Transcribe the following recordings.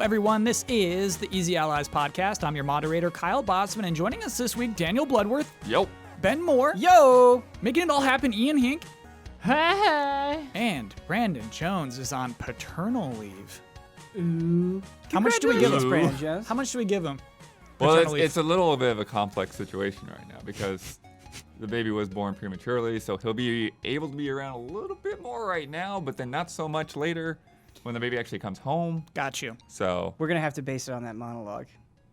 everyone. This is the Easy Allies podcast. I'm your moderator, Kyle Botsman, and joining us this week, Daniel Bloodworth. Yo. Ben Moore. Yo. Making it all happen, Ian Hink. Hey. And Brandon Jones is on paternal leave. Ooh. How much do we give him? Brandon Jones? How much do we give him? Well, it's a little bit of a complex situation right now because the baby was born prematurely, so he'll be able to be around a little bit more right now, but then not so much later when the baby actually comes home. Got you. So we're going to have to base it on that monologue.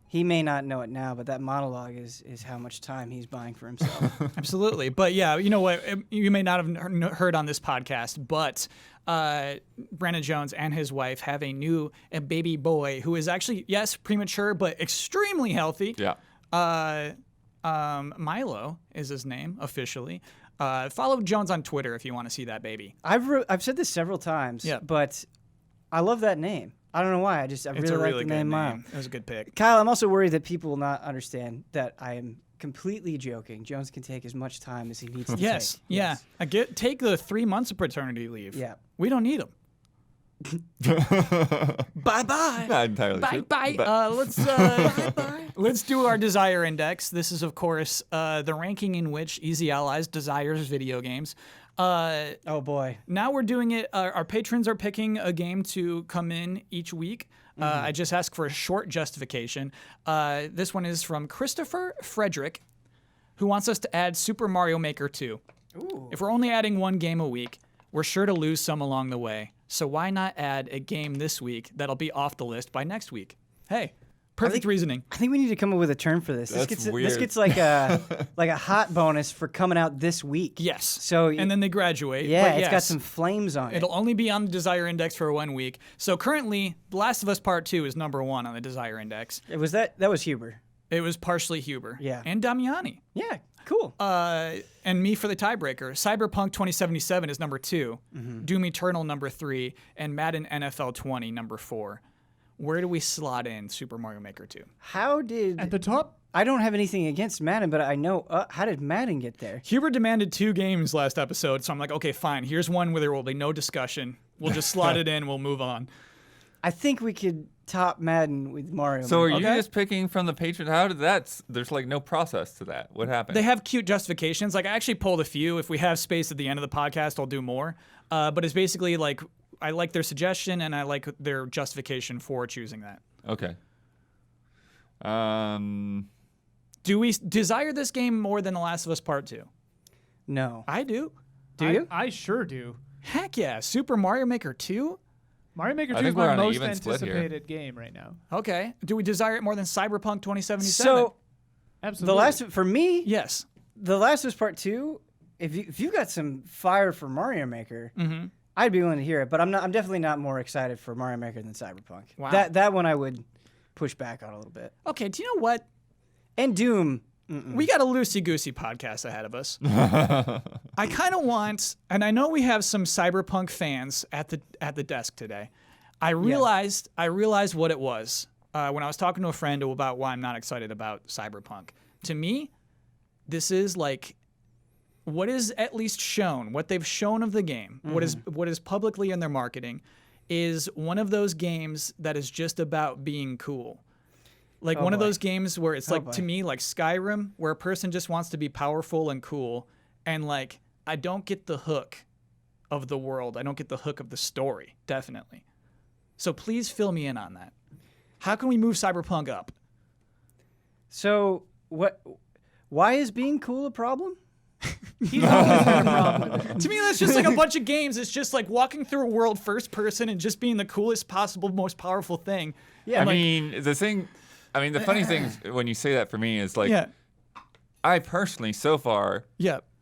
He may not know it now, but that monologue is how much time he's buying for himself. Absolutely. But yeah, you know what? You may not have heard on this podcast, but Brandon Jones and his wife have a baby boy who is actually, yes, premature, but extremely healthy. Yeah. Milo is his name officially. Follow Jones on Twitter if you want to see that baby. I've said this several times, but I love that name. I don't know why. I really like the name Milo. It was a good pick. Kyle, I'm also worried that people will not understand that I am completely joking. Jones can take as much time as he needs to Yes. take. Yeah. Take the 3 months of paternity leave. Yeah. We don't need him. Bye-bye. Not entirely true. Bye-bye. Let's do our desire index. This is, of course, the ranking in which Easy Allies desires video games. Oh, boy. Now we're doing it. Our patrons are picking a game to come in each week. I just ask for a short justification. This one is from Christopher Frederick, who wants us to add Super Mario Maker 2. Ooh. If we're only adding one game a week, we're sure to lose some along the way. So why not add a game this week that'll be off the list by next week? Hey, perfect reasoning. I think we need to come up with a term for this. That's weird. This gets like a hot bonus for coming out this week. Yes. So and then they graduate. Yeah, but it's got some flames on it. It'll only be on the Desire Index for 1 week. So currently, The Last of Us Part 2 is number 1 on the Desire Index. That was Huber. It was partially Huber. Yeah. And Damiani. Yeah, cool. And me for the tiebreaker. Cyberpunk 2077 is number 2. Doom Eternal number 3. And Madden NFL 20 number 4. Where do we slot in Super Mario Maker 2? At the top? I don't have anything against Madden, but I know, how did Madden get there? Huber demanded 2 games last episode, so I'm like, okay, fine. Here's one where there will be no discussion. We'll just slot it in. We'll move on. I think we could top Madden with Mario. So are Maker. you just picking from the patron? How did that? There's like no process to that. What happened? They have cute justifications. Like I actually pulled a few. If we have space at the end of the podcast, I'll do more. But it's basically like I like their suggestion and I like their justification for choosing that. Okay. Do we desire this game more than The Last of Us Part 2? No. I do. Do you? I sure do. Heck yeah. Super Mario Maker 2? Mario Maker I 2 is think we're my on an most even split here. anticipated game right now. Okay. Do we desire it more than Cyberpunk 2077? So, Absolutely. for me, Yes. The Last of Us Part 2, if you got some fire for Mario Maker, I'd be willing to hear it, but I'm definitely not more excited for Mario Maker than Cyberpunk. Wow. That one I would push back on a little bit. Okay, do you know what? And Doom. We got a loosey-goosey podcast ahead of us. I kind of want, and I know we have some Cyberpunk fans at the desk today. I realized what it was when I was talking to a friend about why I'm not excited about Cyberpunk. To me, this is like what is at least shown, what they've shown of the game, what is publicly in their marketing, is one of those games that is just about being cool. Like one of those games where it's to me, like Skyrim, where a person just wants to be powerful and cool. And like, I don't get the hook of the world. I don't get the hook of the story, definitely. So please fill me in on that. How can we move Cyberpunk up? So why is being cool a problem? He's always been a problem with it. To me, that's just like a bunch of games. It's just like walking through a world first person and just being the coolest possible, most powerful thing. Yeah, the funny thing is, when you say that for me is like, I personally so far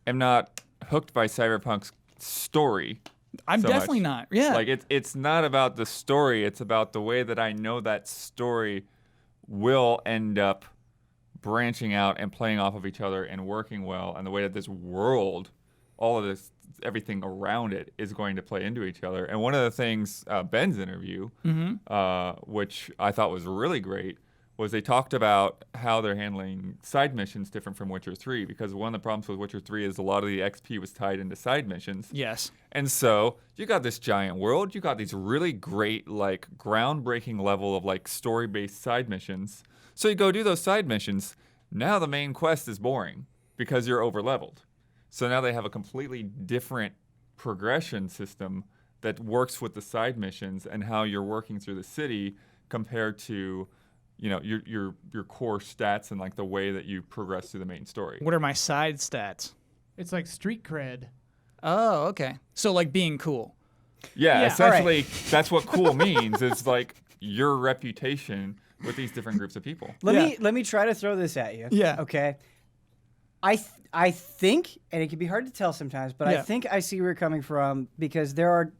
am not hooked by Cyberpunk's story. I'm so definitely much. not. Yeah. Like it's not about the story. It's about the way that I know that story will end up branching out and playing off of each other and working well, and the way that this world, all of this, everything around it is going to play into each other. And one of the things Ben's interview, which I thought was really great, was they talked about how they're handling side missions different from Witcher 3, because one of the problems with Witcher 3 is a lot of the XP was tied into side missions. Yes. And so you got this giant world, you got these really great, like, groundbreaking level of, like, story-based side missions. So you go do those side missions. Now the main quest is boring because you're over-leveled. So now they have a completely different progression system that works with the side missions and how you're working through the city compared to, you know, your core stats and like the way that you progress through the main story. What are my side stats? It's like street cred. Oh, okay. So like being cool. Yeah, Yeah, essentially that's what cool means. It's like your reputation with these different groups of people. Let me try to throw this at you. Yeah. Okay. I think, and it can be hard to tell sometimes, but I think I see where you're coming from, because there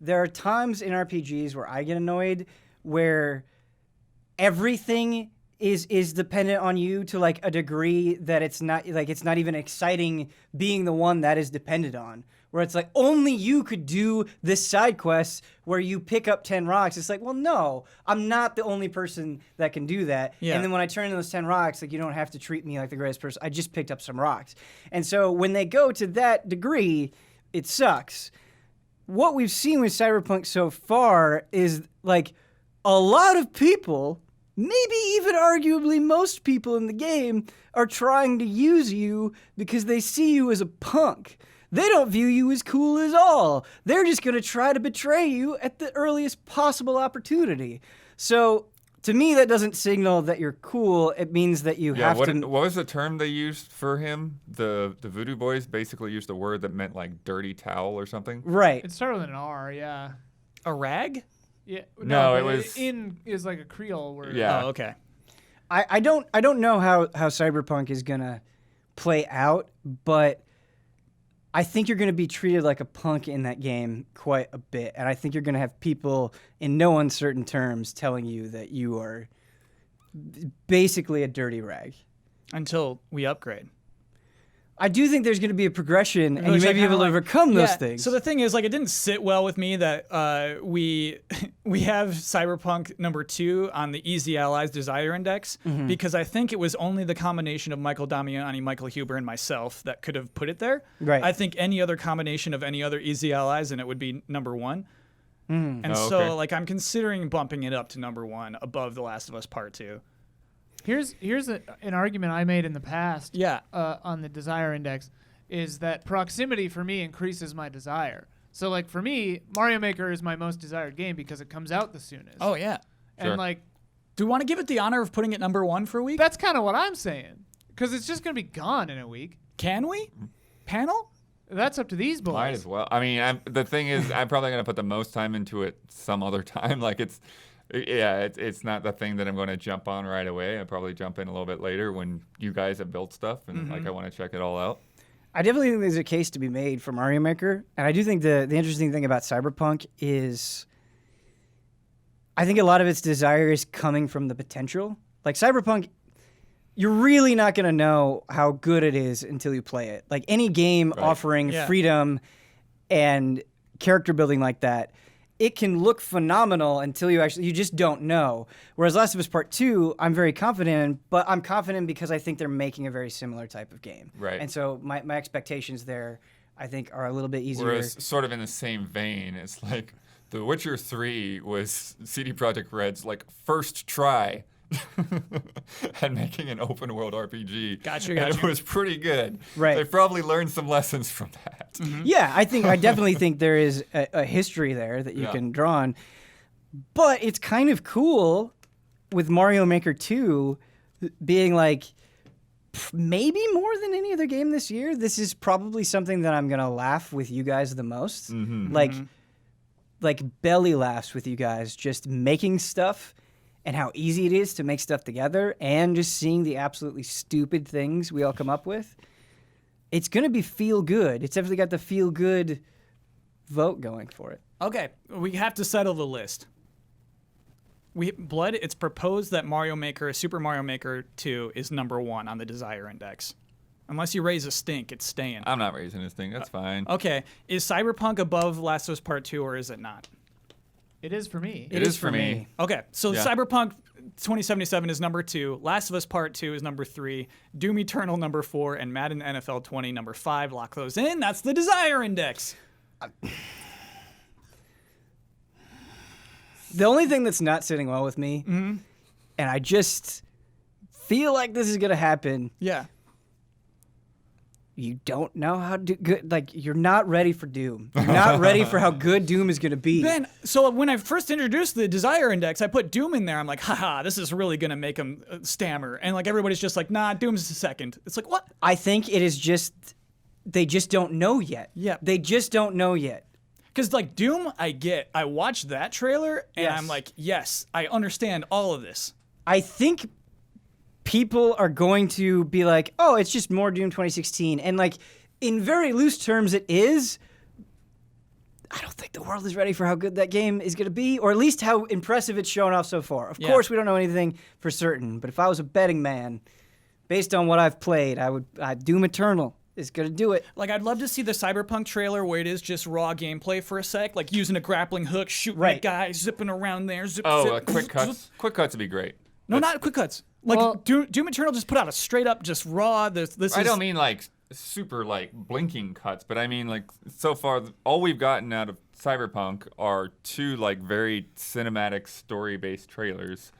are times in RPGs where I get annoyed where everything is dependent on you to like a degree that it's not even exciting being the one that is dependent on. Where it's like only you could do this side quest where you pick up 10 rocks. It's like, well, no, I'm not the only person that can do that. Yeah. And then when I turn in those 10 rocks, like you don't have to treat me like the greatest person. I just picked up some rocks. And so when they go to that degree, it sucks. What we've seen with Cyberpunk so far is like a lot of people, maybe even arguably most people in the game, are trying to use you because they see you as a punk. They don't view you as cool at all. They're just going to try to betray you at the earliest possible opportunity. So to me, that doesn't signal that you're cool. It means that you have to... What was the term they used for him? The Voodoo Boys basically used a word that meant like dirty towel or something. Right. It started with an R, yeah. A rag? Yeah. No, but it was... in is like a Creole word. Yeah. Oh, okay. I don't know how Cyberpunk is going to play out, but I think you're going to be treated like a punk in that game quite a bit. And I think you're going to have people in no uncertain terms telling you that you are basically a dirty rag. Until we upgrade. I do think there's going to be a progression, and you Which may I be kinda able to like. overcome those Yeah, things. So the thing is, like, it didn't sit well with me that we have Cyberpunk number 2 on the Easy Allies Desire Index, because I think it was only the combination of Michael Damiani, Michael Huber, and myself that could have put it there. Right. I think any other combination of any other Easy Allies, and it would be number 1. And Oh, so, okay. like, I'm considering bumping it up to number 1 above The Last of Us Part 2. Here's an argument I made in the past. Yeah. On the desire index, is that proximity for me increases my desire. So like for me, Mario Maker is my most desired game because it comes out the soonest. Oh, yeah. And Sure. like Do we want to give it the honor of putting it number 1 for a week? that's kind of what I'm saying, because it's just gonna be gone in a week. Can we? Panel? That's up to these boys. Might as well. I mean, the thing is, I'm probably going to put the most time into it some other time. Like it's not the thing that I'm going to jump on right away. I'll probably jump in a little bit later when you guys have built stuff and like I want to check it all out. I definitely think there's a case to be made for Mario Maker. And I do think the interesting thing about Cyberpunk is I think a lot of its desire is coming from the potential. Like Cyberpunk, you're really not going to know how good it is until you play it. Like any game offering freedom and character building like that, it can look phenomenal until you just don't know. Whereas Last of Us Part 2, I'm very confident in, but I'm confident because I think they're making a very similar type of game. Right. And so my expectations there, I think, are a little bit easier. Whereas sort of in the same vein, it's like The Witcher 3 was CD Projekt Red's like first try at making an open world RPG. Gotcha. And it was pretty good. Right. They probably learned some lessons from that. Yeah, I definitely think there is a history there that you can draw on. But it's kind of cool with Mario Maker 2 being like, maybe more than any other game this year, this is probably something that I'm going to laugh with you guys the most. Like belly laughs with you guys, just making stuff and how easy it is to make stuff together and just seeing the absolutely stupid things we all come up with. It's going to be feel good. It's definitely got the feel good vote going for it. Okay, we have to settle the list. It's proposed that Super Mario Maker 2 is number 1 on the Desire Index. Unless you raise a stink, it's staying. I'm not raising this thing. That's fine. Okay, is Cyberpunk above Last of Us Part 2 or is it not? It is for me. It is for me. Okay, so Yeah. Cyberpunk 2077 is number 2, Last of Us Part 2 is number 3, Doom Eternal number 4, and Madden NFL 20 number 5. Lock those in. That's the Desire Index. The only thing that's not sitting well with me, Mm-hmm. and I just feel like this is gonna happen. Yeah. You don't know how to good. Like you're not ready for Doom. You're not ready for how good Doom is gonna be. Ben, so when I first introduced the Desire Index, I put Doom in there. I'm like, haha, this is really going to make him stammer. And like everybody's just like, nah, Doom's the second. It's like, what? I think it is just they just don't know yet. Yeah. They just don't know yet. Because like Doom, I watched that trailer and Yes. I'm like, yes, I understand all of this. I think people are going to be like, oh, it's just more Doom 2016. And like, in very loose terms, it is. I don't think the world is ready for how good that game is going to be, or at least how impressive it's shown off so far. Of course, we don't know anything for certain, but if I was a betting man, based on what I've played, Doom Eternal is going to do it. Like, I'd love to see the Cyberpunk trailer where it is just raw gameplay for a sec, like using a grappling hook, shooting Right. at guys, zipping around there, zip, Oh, zip, quick zip, cuts. zip. Quick cuts would be great. No, not quick cuts. Like, Well- Doom Eternal just put out a straight up, just raw, this I is... don't mean like super like blinking cuts, but I mean like so far all we've gotten out of Cyberpunk are 2 like very cinematic story-based trailers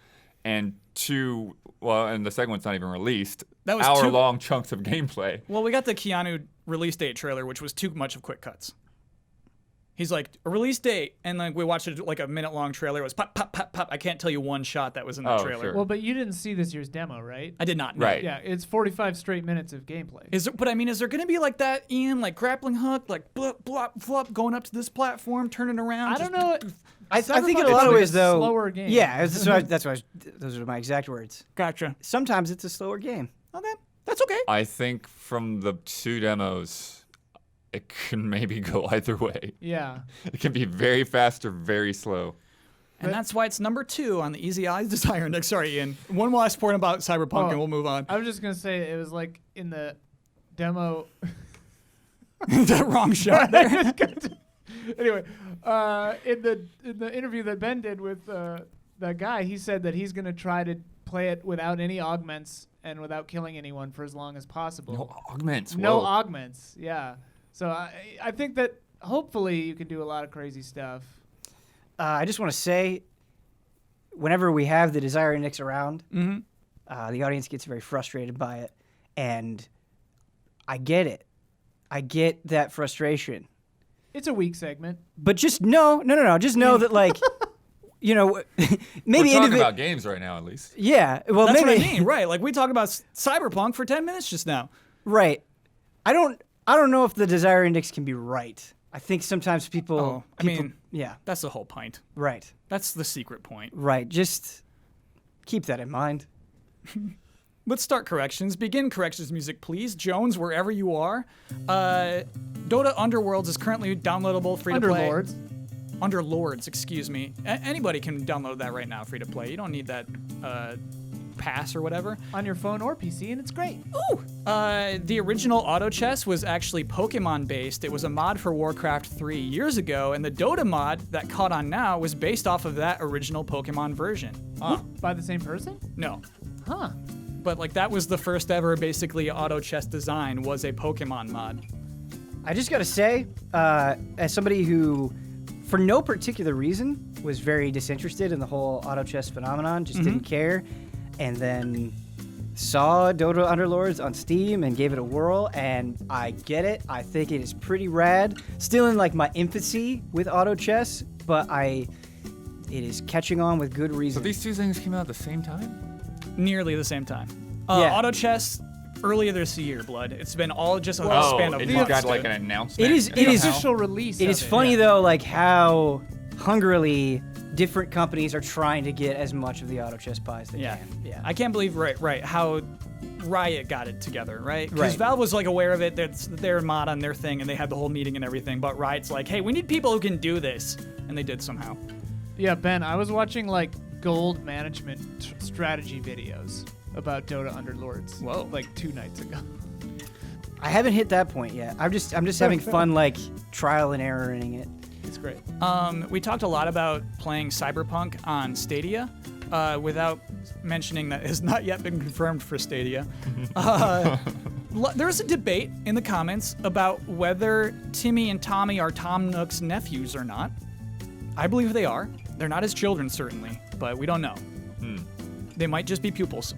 and 2, well, and the second one's not even released, That was 2 hour-long chunks of gameplay. Well, we got the Keanu release date trailer, which was too much of quick cuts. He's like, a release date, and like we watched it like a minute-long trailer. It was pop, pop, pop, pop. I can't tell you one shot that was in the Oh, trailer. sure. Well, but you didn't see this year's demo, right? I did not know. Right. Yeah, it's 45 straight minutes of gameplay. But I mean, is there going to be like that, Ian, like grappling hook, like blop, blop, flop, going up to this platform, turning around? I don't just- know. I think in Cyberpunk a lot of is ways, though. slower game. Yeah, those are my exact words. Gotcha. Sometimes it's a slower game. Okay, that's okay. I think from the 2 demos, it can maybe go either way. Yeah. It can be very fast or very slow. And that's why it's number 2 on the Easy Eyes Desire Index. Sorry, Ian. One last point about Cyberpunk, Oh. and we'll move on. I was just going to say it was like in the demo. The wrong shot there. Anyway, in the interview that Ben did with that guy, he said that he's going to try to play it without any augments and without killing anyone for as long as possible. No augments. No whoa. augments, yeah. So I think that hopefully you can do a lot of crazy stuff. I just want to say, whenever we have the Desire Index around, the audience gets very frustrated by it, and I get it. I get that frustration. It's a weak segment. But just no. Just know that, like, you know, maybe We're talking about games right now, at least. Yeah, well, That's maybe what I mean, right? Like we talked about Cyberpunk for 10 minutes just now. right. I don't know if the Desire Index can be right. I think sometimes people. I mean, yeah, that's the whole point. right, That's the secret point. right. Just keep that in mind. Let's start corrections. Begin corrections music, please. Jones, wherever you are. Dota Underworlds is currently downloadable free to play. Underlords. Underlords, excuse me. Anybody can download that right now free to play. You don't need that pass or whatever. On your phone or PC, and it's great. Ooh! The original auto chess was actually Pokemon based. It was a mod for Warcraft 3 years ago, and the Dota mod that caught on now was based off of that original Pokemon version. By the same person? No. Huh. But like that was the first ever basically auto chess design was a Pokemon mod. I just gotta say, as somebody who, for no particular reason, was very disinterested in the whole auto chess phenomenon, just didn't care, and then saw Dota Underlords on Steam and gave it a whirl, and I get it. I think it is pretty rad. Still in like my infancy with auto chess, but it is catching on with good So reason. these 2 things came out at the same time? Nearly the same time. Yeah. Auto chess earlier this year, Blood. It's been all just a span of and you months. got like dude. an announcement. It is- and it is- somehow- Official release. It of is funny yeah. though, like how hungrily different companies are trying to get as much of the auto chess pie as they Yeah. can. Yeah. I can't believe how Riot got it together, right? Because Right. Valve was like aware of it. That's their mod on their thing, and they had the whole meeting and everything. But Riot's like, hey, we need people who can do this, and they did somehow. Yeah, Ben, I was watching like gold management strategy videos about Dota Underlords. Whoa. Like 2 nights ago. I haven't hit that point yet. I'm just having fun, like trial and erroring it. It's great. We talked a lot about playing Cyberpunk on Stadia, without mentioning that it has not yet been confirmed for Stadia. There's a debate in the comments about whether Timmy and Tommy are Tom Nook's nephews or not. I believe they are. They're not his children, certainly, but we don't know. They might just be pupils.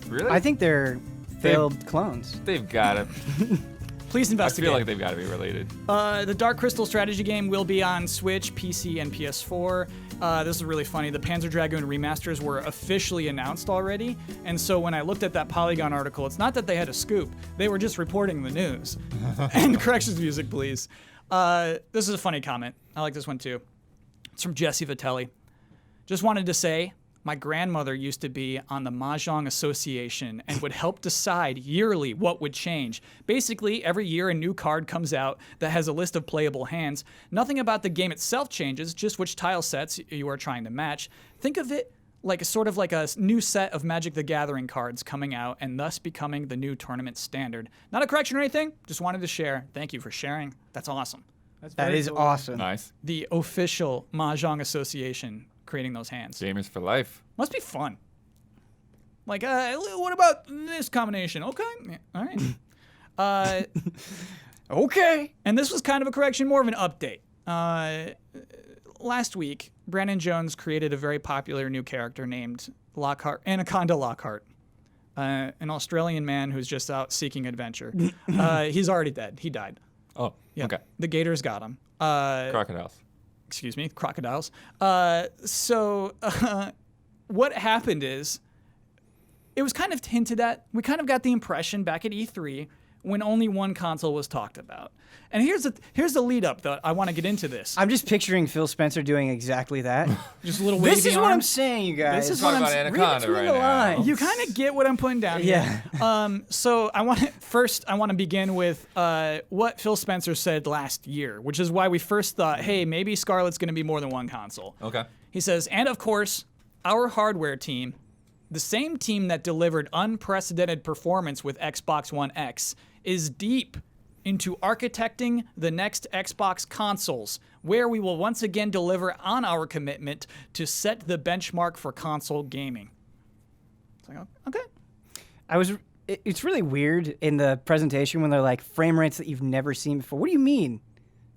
Really? I think they're failed clones. They've got to. Please I investigate. feel like they've got to be related. The Dark Crystal strategy game will be on Switch, PC, and PS4. This is really funny. The Panzer Dragoon remasters were officially announced already, and so when I looked at that Polygon article, it's not that they had a scoop. They were just reporting the news. And corrections music, please. This is a funny comment. I like this one too. It's from Jesse Vitelli. Just wanted to say, my grandmother used to be on the Mahjong Association and would help decide yearly what would change. Basically, every year a new card comes out that has a list of playable hands. Nothing about the game itself changes, just which tile sets you are trying to match. Think of it like a new set of Magic the Gathering cards coming out and thus becoming the new tournament standard. Not a correction or anything, just wanted to share. Thank you for sharing. That's awesome. That is awesome. Nice. The official Mahjong Association creating those hands. Gamers for life. Must be fun. Like, what about this combination? Okay, yeah, all right. Okay. And this was kind of a correction, more of an update. Last week, Brandon Jones created a very popular new character named Anaconda Lockhart, an Australian man who's just out seeking adventure. He's already dead. He died. Oh, Yeah. okay. The gators got him. Crocodiles. Excuse me, crocodiles. So what happened is, it was kind of hinted at. We kind of got the impression back at E3 when only one console was talked about. And here's the lead up, though. I want to get into this. I'm just picturing Phil Spencer doing exactly that. Just a little wavy This is what I'm arms. saying, you guys. This is Talking what about I'm Anaconda read right between the now. lines. You kind of get what I'm putting down here. Yeah. So I want to begin with what Phil Spencer said last year, which is why we first thought, hey, maybe Scarlett's going to be more than one console. Okay. He says, and of course, our hardware team, the same team that delivered unprecedented performance with Xbox One X, is deep into architecting the next Xbox consoles, where we will once again deliver on our commitment to set the benchmark for console gaming. It's like, okay. It's really weird in the presentation when they're like frame rates that you've never seen before. What do you mean?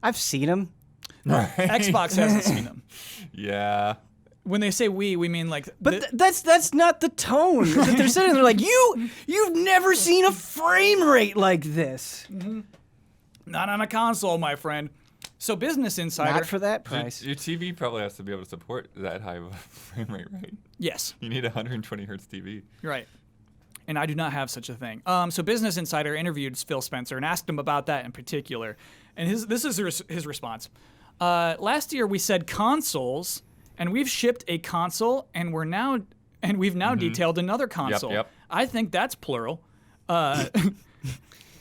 I've seen them. Xbox hasn't seen them. Yeah. When they say we mean like... But that's not the tone that they're saying. They're like, you've never seen a frame rate like this. Not on a console, my friend. So Business Insider... Not for that price. Your TV probably has to be able to support that high of a frame rate, right? Yes. You need a 120 hertz TV. You're right. And I do not have such a thing. So Business Insider interviewed Phil Spencer and asked him about that in particular. And this is his response. Last year we said consoles, and we've shipped a console, and we've now detailed another console. Yep. I think that's plural.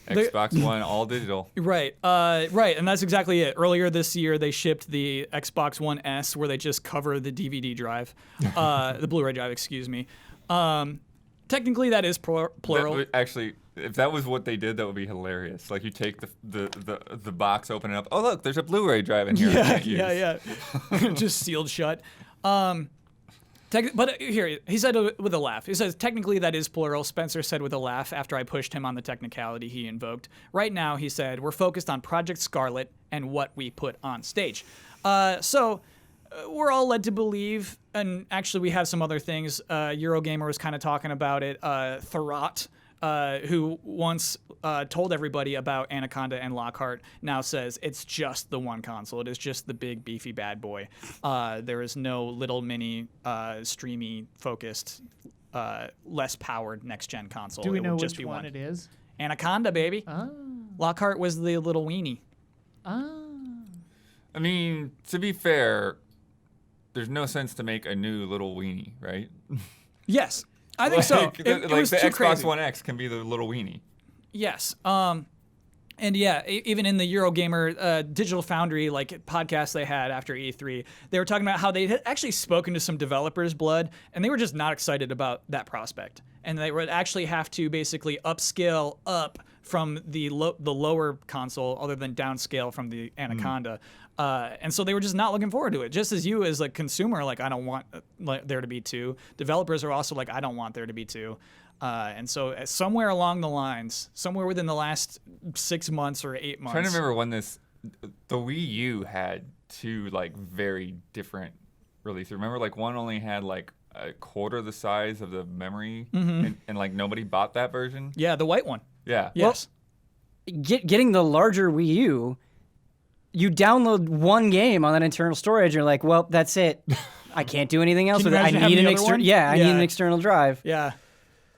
Xbox One, all digital. Right, and that's exactly it. Earlier this year, they shipped the Xbox One S, where they just cover the DVD drive, the Blu-ray drive, excuse me. Technically, that is plural. Actually, if that was what they did, that would be hilarious. Like you take the box, open it up. Oh look, there's a Blu-ray drive in here. Yeah. Just sealed shut. But here, he said with a laugh. He says, technically that is plural. Spencer said with a laugh after I pushed him on the technicality he invoked. Right now, he said, we're focused on Project Scarlett and what we put on stage. So we're all led to believe, and actually we have some other things. Eurogamer was kind of talking about it. Thurrott, who once told everybody about Anaconda and Lockhart, now says it's just the one console. It is just the big, beefy bad boy. There is no little mini, streamy, focused, less powered next-gen console. Do we it know will just which be one it is? Anaconda, baby. Ah. Lockhart was the little weenie. Ah. I mean, to be fair, there's no sense to make a new little weenie, right? Yes. I think so. It was the too Xbox crazy. One X can be the little weenie. Yes. And yeah, even in the Eurogamer Digital Foundry like podcast they had after E3, they were talking about how they had actually spoken to some developers, Blood, and they were just not excited about that prospect. And they would actually have to basically upscale up from the lower console, other than downscale from the Anaconda. And so they were just not looking forward to it. Just as you, as a consumer, like, I don't want there to be 2. Developers are also like, I don't want there to be 2. And so somewhere along the lines, somewhere within the last 6 months or 8 months. I'm trying to remember when the Wii U had 2 like very different releases. Remember, like, one only had like a quarter the size of the memory, and like nobody bought that version. Yeah, the white one. Yeah. Yes. Well, getting the larger Wii U, you download one game on that internal storage. You're like, well, that's it. I can't do anything else Can with you it. I imagine need having an the other one? external. Yeah, I need an external drive. Yeah.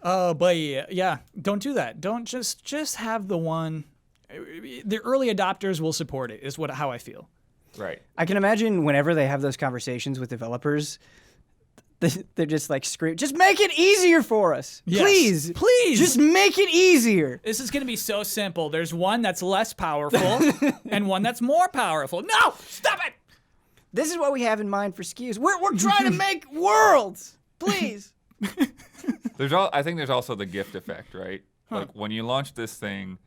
Oh, but yeah, don't do that. Don't just have the one. The early adopters will support it. Is how I feel. Right. I can imagine whenever they have those conversations with developers, they're just like, scream, just make it easier for us. Yes. Please. Just make it easier. This is going to be so simple. There's one that's less powerful and one that's more powerful. No, stop it. This is what we have in mind for SKUs. We're trying to make worlds. Please. I think there's also the gift effect, right? Like, when you launch this thing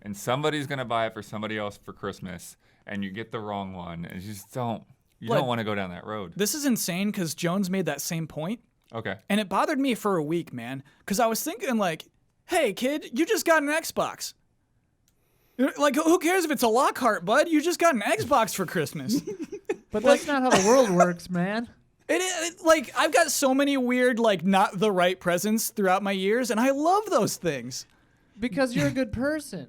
and somebody's going to buy it for somebody else for Christmas and you get the wrong one, and you just don't want to go down that road. This is insane because Jones made that same point. Okay. And it bothered me for a week, man, because I was thinking, like, hey, kid, you just got an Xbox. Like, who cares if it's a Lockhart, bud? You just got an Xbox for Christmas. But that's not how the world works, man. Like, I've got so many weird, like, not the right presents throughout my years, and I love those things. Because you're a good person.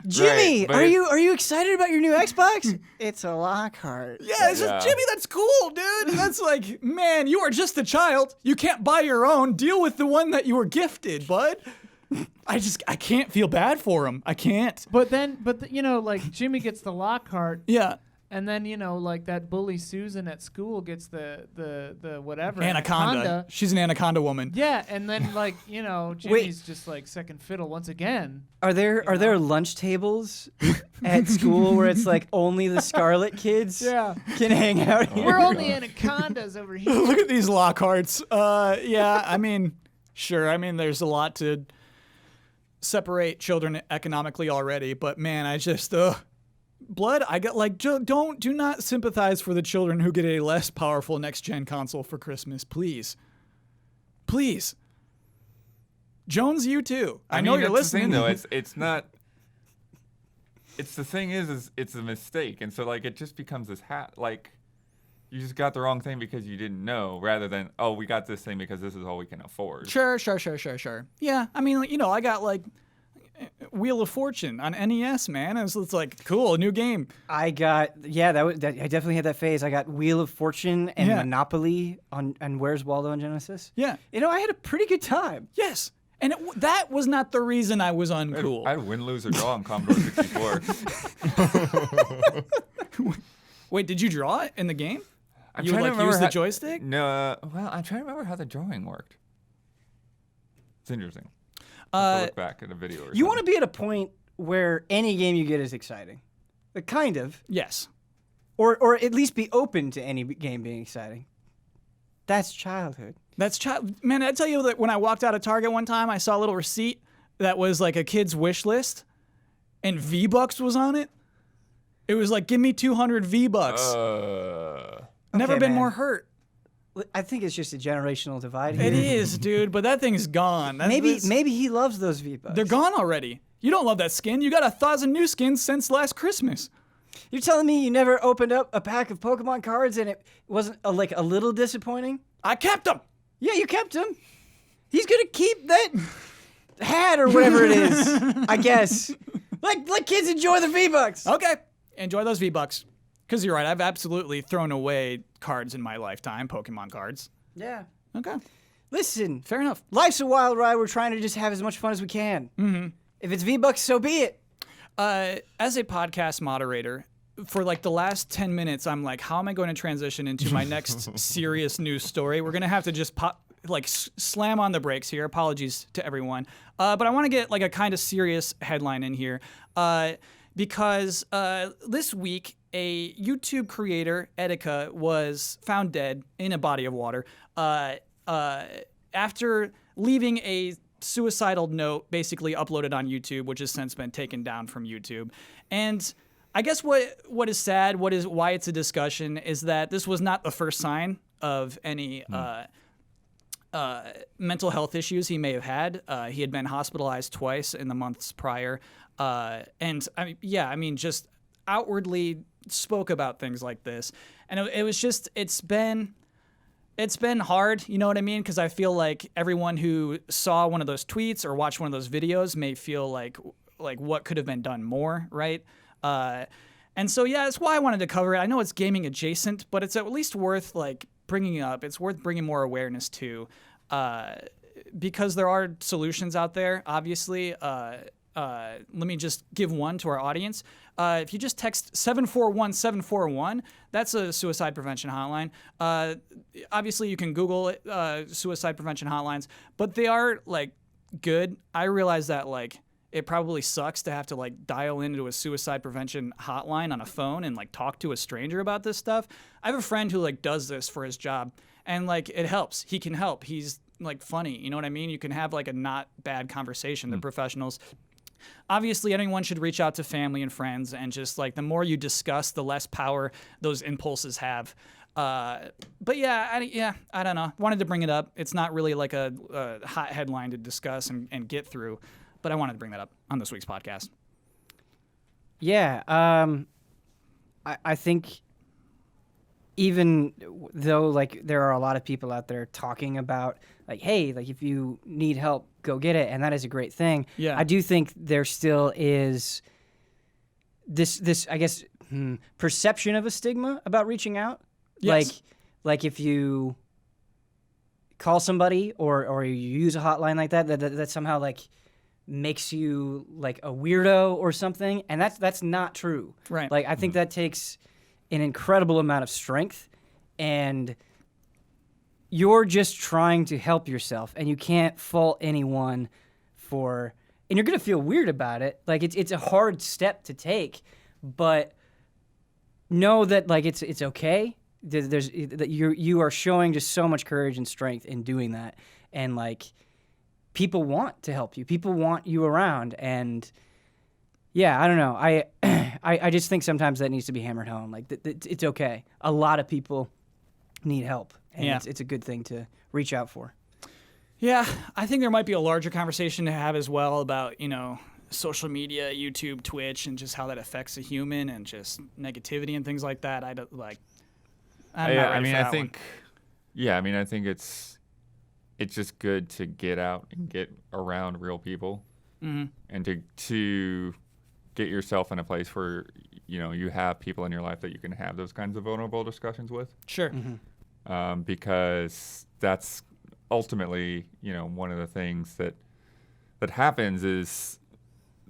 Jimmy, Right, but are you excited about your new Xbox? It's a Lockhart. Yeah, it's just, Jimmy, that's cool, dude. That's like, man, you are just a child. You can't buy your own. Deal with the one that you were gifted, bud. I can't feel bad for him. I can't. But you know, like, Jimmy gets the Lockhart. Yeah. And then, you know, like, that bully Susan at school gets the whatever. Anaconda. She's an Anaconda woman. Yeah, and then, like, you know, Jimmy's just like second fiddle once again. Are there lunch tables at school where it's like only the Scarlett kids can hang out here? We're only Anacondas over here. Look at these Lockharts. Yeah, I mean, sure. I mean, there's a lot to separate children economically already, but man, I just blood. I got like, do not sympathize for the children who get a less powerful next gen console for Christmas, please. Please. Jones, you too. I know you're listening. The thing, though, it's not. It's the thing is it's a mistake, and so like it just becomes this like you just got the wrong thing because you didn't know, rather than we got this thing because this is all we can afford. Sure. Yeah, I mean, you know, I got like Wheel of Fortune on NES, man. It's like cool, new game. I got I definitely had that phase. I got Wheel of Fortune and Monopoly on Where's Waldo on Genesis. Yeah, you know, I had a pretty good time. Yes. And that was not the reason I was uncool. I had win, lose, or draw on Commodore 64. Wait, did you draw it in the game? I'm you trying would to like use remember the joystick? No, well, I'm trying to remember how the drawing worked. It's interesting. I'll look back at a video or something. You want to be at a point where any game you get is exciting. Kind of. Yes. Or at least be open to any game being exciting. That's childhood. Man, I tell you that when I walked out of Target one time, I saw a little receipt that was like a kid's wish list, and V-Bucks was on it. It was like, give me 200 V-Bucks. Never been more hurt. I think it's just a generational divide. It is, dude, but that thing's gone. Maybe he loves those V-Bucks. They're gone already. You don't love that skin. You got 1,000 new skins since last Christmas. You're telling me you never opened up a pack of Pokemon cards and it wasn't like a little disappointing? I kept them. Yeah, you kept them. He's gonna keep that hat or whatever it is, I guess. Let kids enjoy the V-Bucks. Okay, enjoy those V-Bucks. Because you're right, I've absolutely thrown away cards in my lifetime, Pokemon cards. Yeah. Okay. Listen. Fair enough. Life's a wild ride. We're trying to just have as much fun as we can. Mm-hmm. If it's V-Bucks, so be it. As a podcast moderator, for like the last 10 minutes, I'm like, how am I going to transition into my next serious news story? We're going to have to just slam on the brakes here. Apologies to everyone. But I want to get like a kind of serious headline in here. Because this week, a YouTube creator, Etika, was found dead in a body of water after leaving a suicidal note basically uploaded on YouTube, which has since been taken down from YouTube. And I guess what is sad, why it's a discussion, is that this was not the first sign of any mental health issues he may have had. He had been hospitalized twice in the months prior, and just outwardly spoke about things like this. And it's been hard, you know what I mean? Because I feel like everyone who saw one of those tweets or watched one of those videos may feel like what could have been done more, right? And so, yeah, that's why I wanted to cover it. I know it's gaming adjacent, but it's at least worth bringing up. It's worth bringing more awareness to, because there are solutions out there, obviously. Let me just give one to our audience. If you just text 741-741, that's a suicide prevention hotline. Obviously, you can Google it, suicide prevention hotlines, but they are good. I realize that it probably sucks to have to dial into a suicide prevention hotline on a phone and talk to a stranger about this stuff. I have a friend who does this for his job, and it helps. He can help. He's funny. You know what I mean? You can have a not bad conversation. They're professionals. Obviously, anyone should reach out to family and friends, and just the more you discuss, the less power those impulses have. But yeah, I don't know. Wanted to bring it up. It's not really a hot headline to discuss and get through, but I wanted to bring that up on this week's podcast. Yeah, I think even though there are a lot of people out there talking about hey, if you need help, go get it, and that is a great thing. Yeah. I do think there still is this I guess perception of a stigma about reaching out. Yes. If you call somebody or you use a hotline like that somehow makes you a weirdo or something, and that's not true. Right. I think that takes an incredible amount of strength, and you're just trying to help yourself, and you can't fault anyone for, and you're gonna feel weird about it. It's a hard step to take, but know that it's okay. There's that you are showing just so much courage and strength in doing that, and people want to help you. People want you around, and yeah, I don't know. I just think sometimes that needs to be hammered home. It's okay. A lot of people need help, and Yeah. it's a good thing to reach out for. Yeah, I think there might be a larger conversation to have as well about, social media, YouTube, Twitch, and just how that affects a human, and just negativity and things like that. I think it's just good to get out and get around real people, and to get yourself in a place where you have people in your life that you can have those kinds of vulnerable discussions with. Sure. Because that's ultimately one of the things that happens is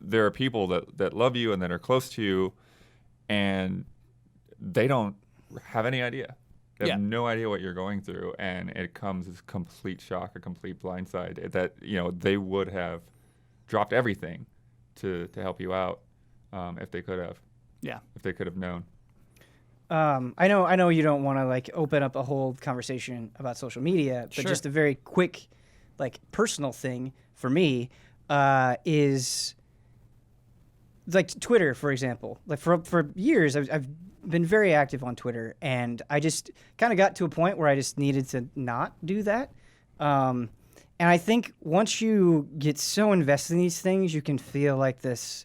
there are people that love you and that are close to you, and they don't have any idea. They have no idea what you're going through, and it comes as a complete shock, a complete blindside that they would have dropped everything to help you out if they could have. Yeah. If they could have known. I know you don't want to open up a whole conversation about social media, but Sure. just a very quick personal thing for me is Twitter, for example. For years I've been very active on Twitter, and I just kind of got to a point where I just needed to not do that. And I think once you get so invested in these things, you can feel this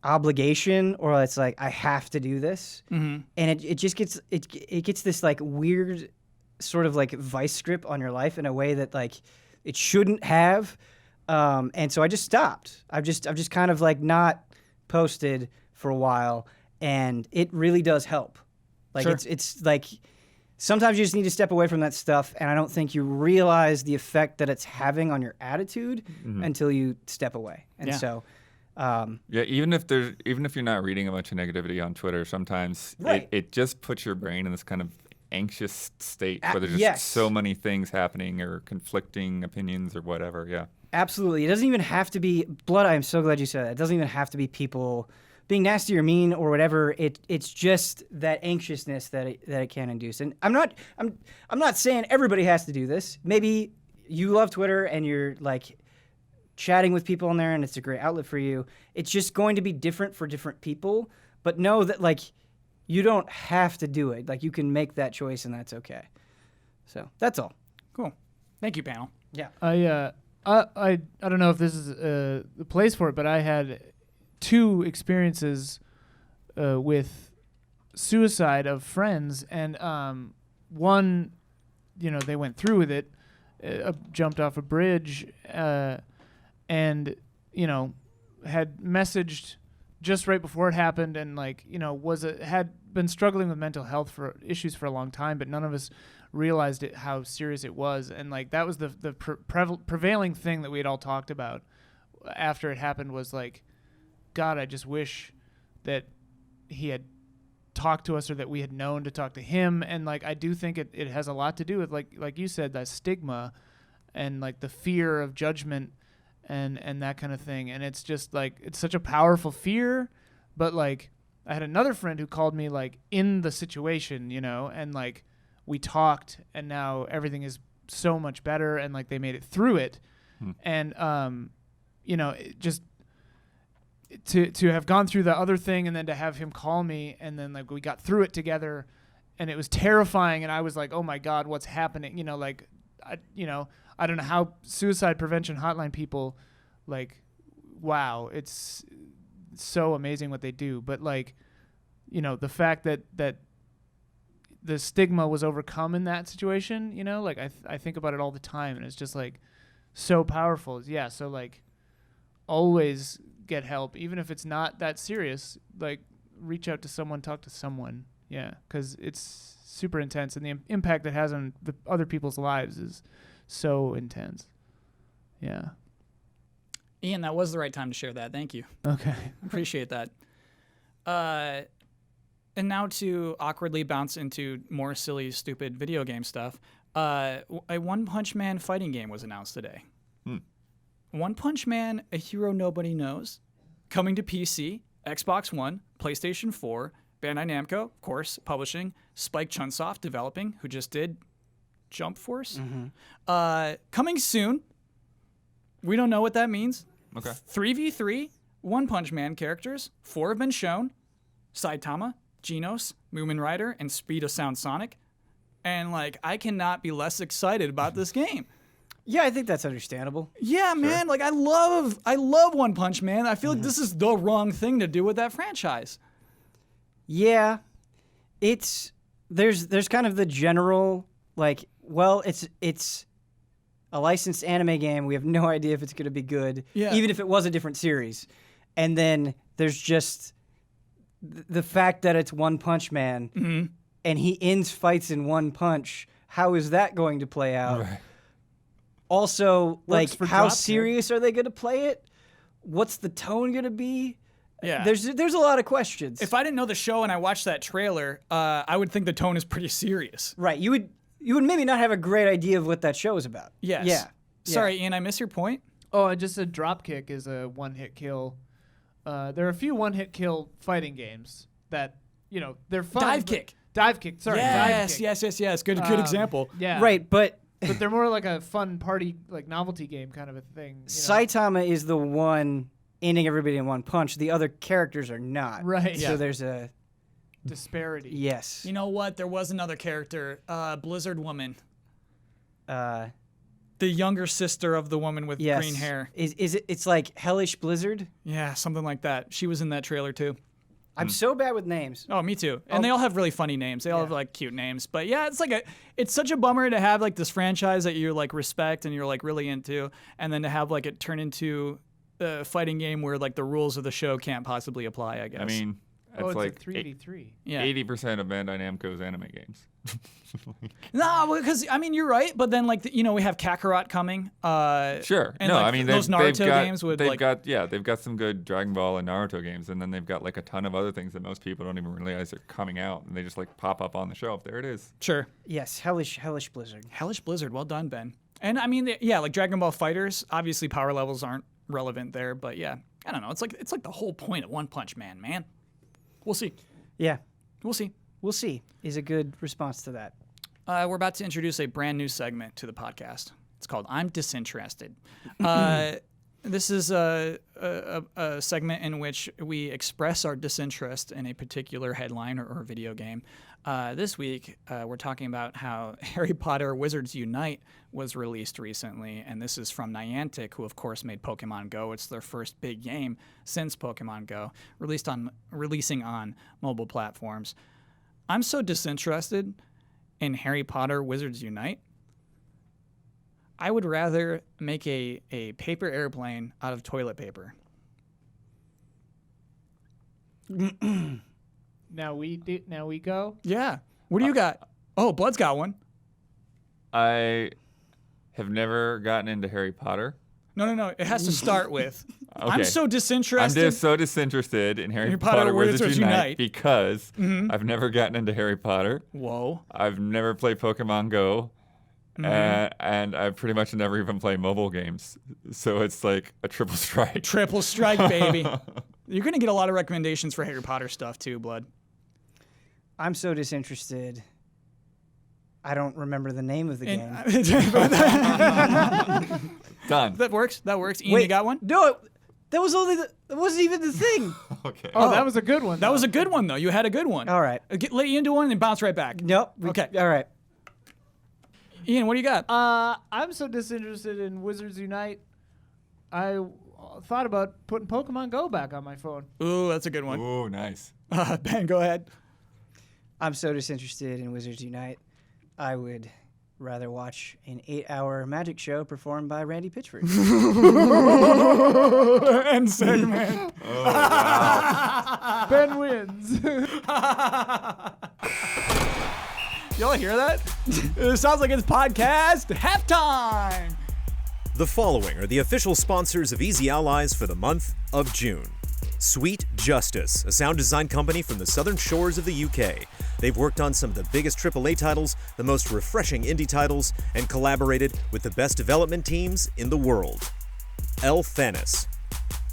obligation, or it's I have to do this, and it just gets it gets this weird sort of vice grip on your life in a way that it shouldn't have, and so I just stopped. I've just kind of not posted for a while, and it really does help. Sure. It's sometimes you just need to step away from that stuff, and I don't think you realize the effect that it's having on your attitude until you step away. And Yeah. so even if you're not reading a bunch of negativity on Twitter, sometimes Right. it just puts your brain in this kind of anxious state where there's just yes. so many things happening or conflicting opinions or whatever. Yeah. Absolutely. It doesn't even have to be blood. I'm so glad you said that. It doesn't even have to be people being nasty or mean or whatever. It's just that anxiousness that it can induce. And I'm not saying everybody has to do this. Maybe you love Twitter and you're chatting with people on there, and it's a great outlet for you. It's just going to be different for different people, but know that like you don't have to do it. Like you can make that choice, and that's okay. So that's all. Cool. Thank you, panel. Yeah. I don't know if this is the place for it, but I had 2 experiences with suicide of friends, and one, they went through with it, jumped off a bridge, and had messaged just right before it happened, and had been struggling with mental health issues for a long time, but none of us realized how serious it was, and like that was the prevailing thing that we had all talked about after it happened was like, God, I just wish that he had talked to us, or that we had known to talk to him. And like I do think it has a lot to do with like you said, that stigma and like the fear of judgment and that kind of thing. And it's just like it's such a powerful fear. But like I had another friend who called me like in the situation, and like we talked, and now everything is so much better, and like they made it through it. And it just to have gone through the other thing, and then to have him call me, and then like we got through it together, and it was terrifying, and I was like, oh my God, what's happening? I don't know how suicide prevention hotline people, like, wow, it's so amazing what they do. But like, the fact that the stigma was overcome in that situation, like I think about it all the time, and it's just like so powerful. Yeah. So like always get help, even if it's not that serious, like reach out to someone, talk to someone. Yeah. 'Cause it's super intense, and the impact it has on the other people's lives is so intense. Yeah. Ian, that was the right time to share that. Thank you. Okay. Appreciate that. And now to awkwardly bounce into more silly, stupid video game stuff. A One Punch Man fighting game was announced today. One Punch Man, a hero nobody knows, coming to PC, Xbox One, PlayStation 4, Bandai Namco, of course, publishing, Spike Chunsoft developing, who just did Jump Force. Coming soon. We don't know what that means. Okay. 3v3 One Punch Man characters. 4 have been shown. Saitama, Genos, Moomin Rider, and Speed of Sound Sonic. And like, I cannot be less excited about this game. Yeah, I think that's understandable. Yeah, man. Like I love One Punch Man. I feel like this is the wrong thing to do with that franchise. Yeah, there's kind of the general like, well, it's a licensed anime game. We have no idea if it's going to be good, even if it was a different series. And then there's just the fact that it's One Punch Man, and he ends fights in one punch. How is that going to play out? Right. Also, like, for how drop serious are they going to play it? What's the tone going to be? Yeah. There's a lot of questions. If I didn't know the show and I watched that trailer, I would think the tone is pretty serious. Right. You would maybe not have a great idea of what that show is about. Yes. Yeah. Sorry, Ian, I missed your point. Oh, and just a dropkick is a one-hit kill. There are a few one-hit kill fighting games that, they're fun. Dive kick. Dive kick, sorry. Dive kick. Yes. Good example. Yeah. Right, but But they're more like a fun party, like novelty game kind of a thing. Saitama is the one ending everybody in one punch. The other characters are not. Right. So there's a disparity. yes. You know what? There was another character, Blizzard Woman, Uh, the younger sister of the woman with yes. green hair. Is it? It's like Hellish Blizzard. Yeah, something like that. She was in that trailer too. I'm so bad with names. Oh, me too. And they all have really funny names. They all have like cute names. But yeah, it's such a bummer to have like this franchise that you like respect and you're like really into, and then to have like it turn into a fighting game where like the rules of the show can't possibly apply, I guess. I mean, It's like a 3v3. yeah. 80% of Bandai Namco's anime games. No, because I mean you're right, but then like we have Kakarot coming. Sure. And, no, like, I mean those Naruto games would they've got some good Dragon Ball and Naruto games, and then they've got like a ton of other things that most people don't even realize are coming out, and they just like pop up on the shelf. There it is. Sure. Yes, Hellish Blizzard. Hellish Blizzard, well done, Ben. And I mean, yeah, like Dragon Ball Fighters, obviously power levels aren't relevant there, but yeah, I don't know. It's like the whole point of One Punch Man, man. We'll see. Yeah, We'll see. we'll see. Is a good response to that. We're about to introduce a brand new segment to the podcast. It's called I'm Disinterested. This is a segment in which we express our disinterest in a particular headline or video game. This week, we're talking about how Harry Potter Wizards Unite was released recently, and this is from Niantic, who of course made Pokemon Go. It's their first big game since Pokemon Go, releasing on mobile platforms. I'm so disinterested in Harry Potter Wizards Unite. I would rather make a paper airplane out of toilet paper. Now we go. Yeah. What do you got? Oh, Blood's got one. I have never gotten into Harry Potter. No. It has to start with. Okay. I'm so disinterested. I'm just so disinterested in Harry Potter Wizards Unite because I've never gotten into Harry Potter. Whoa. I've never played Pokemon Go. And I pretty much never even play mobile games. So it's like a triple strike. Triple strike, baby. You're going to get a lot of recommendations for Harry Potter stuff too, Blood. I'm so disinterested. I don't remember the name of the game. Done. That works. Ian, you got one? No, that wasn't even the thing. Okay. Oh, that was a good one. That was a good one, though. You had a good one. All right. Let Ian do one and bounce right back. Nope. Okay. All right. Ian, what do you got? I'm so disinterested in Wizards Unite. I thought about putting Pokemon Go back on my phone. Ooh, that's a good one. Ooh, nice. Ben, go ahead. I'm so disinterested in Wizards Unite. I would rather watch an 8-hour magic show performed by Randy Pitchford. End segment. Oh, wow. Ben wins. Y'all hear that? It sounds like it's podcast halftime. The following are the official sponsors of Easy Allies for the month of June. Sweet Justice, a sound design company from the southern shores of the UK. They've worked on some of the biggest AAA titles, the most refreshing indie titles, and collaborated with the best development teams in the world. El Thanis.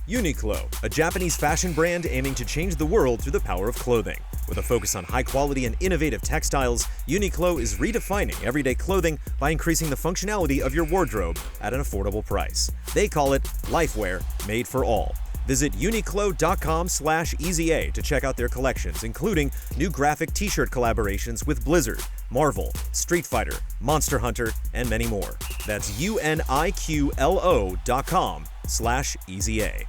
Uniqlo, a Japanese fashion brand aiming to change the world through the power of clothing. With a focus on high quality and innovative textiles, Uniqlo is redefining everyday clothing by increasing the functionality of your wardrobe at an affordable price. They call it Lifewear Made for All. Visit uniqlo.com/EZA to check out their collections, including new graphic t-shirt collaborations with Blizzard, Marvel, Street Fighter, Monster Hunter, and many more. That's uniqlo.com/EZA.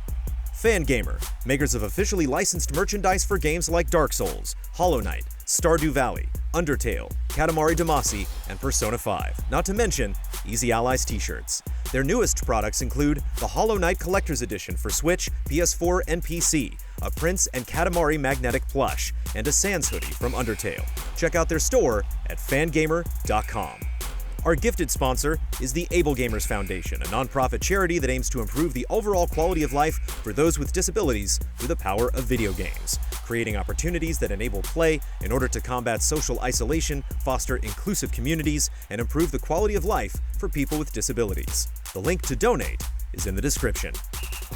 Fangamer, makers of officially licensed merchandise for games like Dark Souls, Hollow Knight, Stardew Valley, Undertale, Katamari Damacy, and Persona 5, not to mention Easy Allies t-shirts. Their newest products include the Hollow Knight Collector's Edition for Switch, PS4, and PC, a Prince and Katamari magnetic plush, and a Sans hoodie from Undertale. Check out their store at fangamer.com. Our gifted sponsor is the Able Gamers Foundation, a nonprofit charity that aims to improve the overall quality of life for those with disabilities through the power of video games, creating opportunities that enable play in order to combat social isolation, foster inclusive communities, and improve the quality of life for people with disabilities. The link to donate is in the description.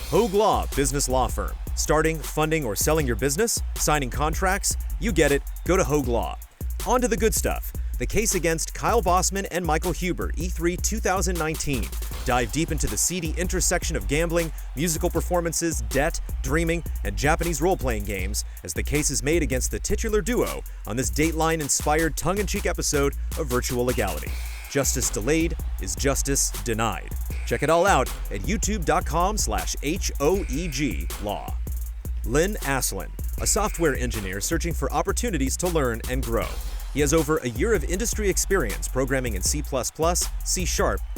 Hogue Law Business Law Firm. Starting, funding, or selling your business? Signing contracts? You get it. Go to Hogue Law. On to the good stuff. The case against Kyle Bossman and Michael Huber, E3 2019. Dive deep into the seedy intersection of gambling, musical performances, debt, dreaming, and Japanese role-playing games as the case is made against the titular duo on this Dateline-inspired tongue-in-cheek episode of Virtual Legality. Justice delayed is justice denied. Check it all out at youtube.com/HOEG Law. Lynn Aslin, a software engineer searching for opportunities to learn and grow. He has over a year of industry experience programming in C++, C#,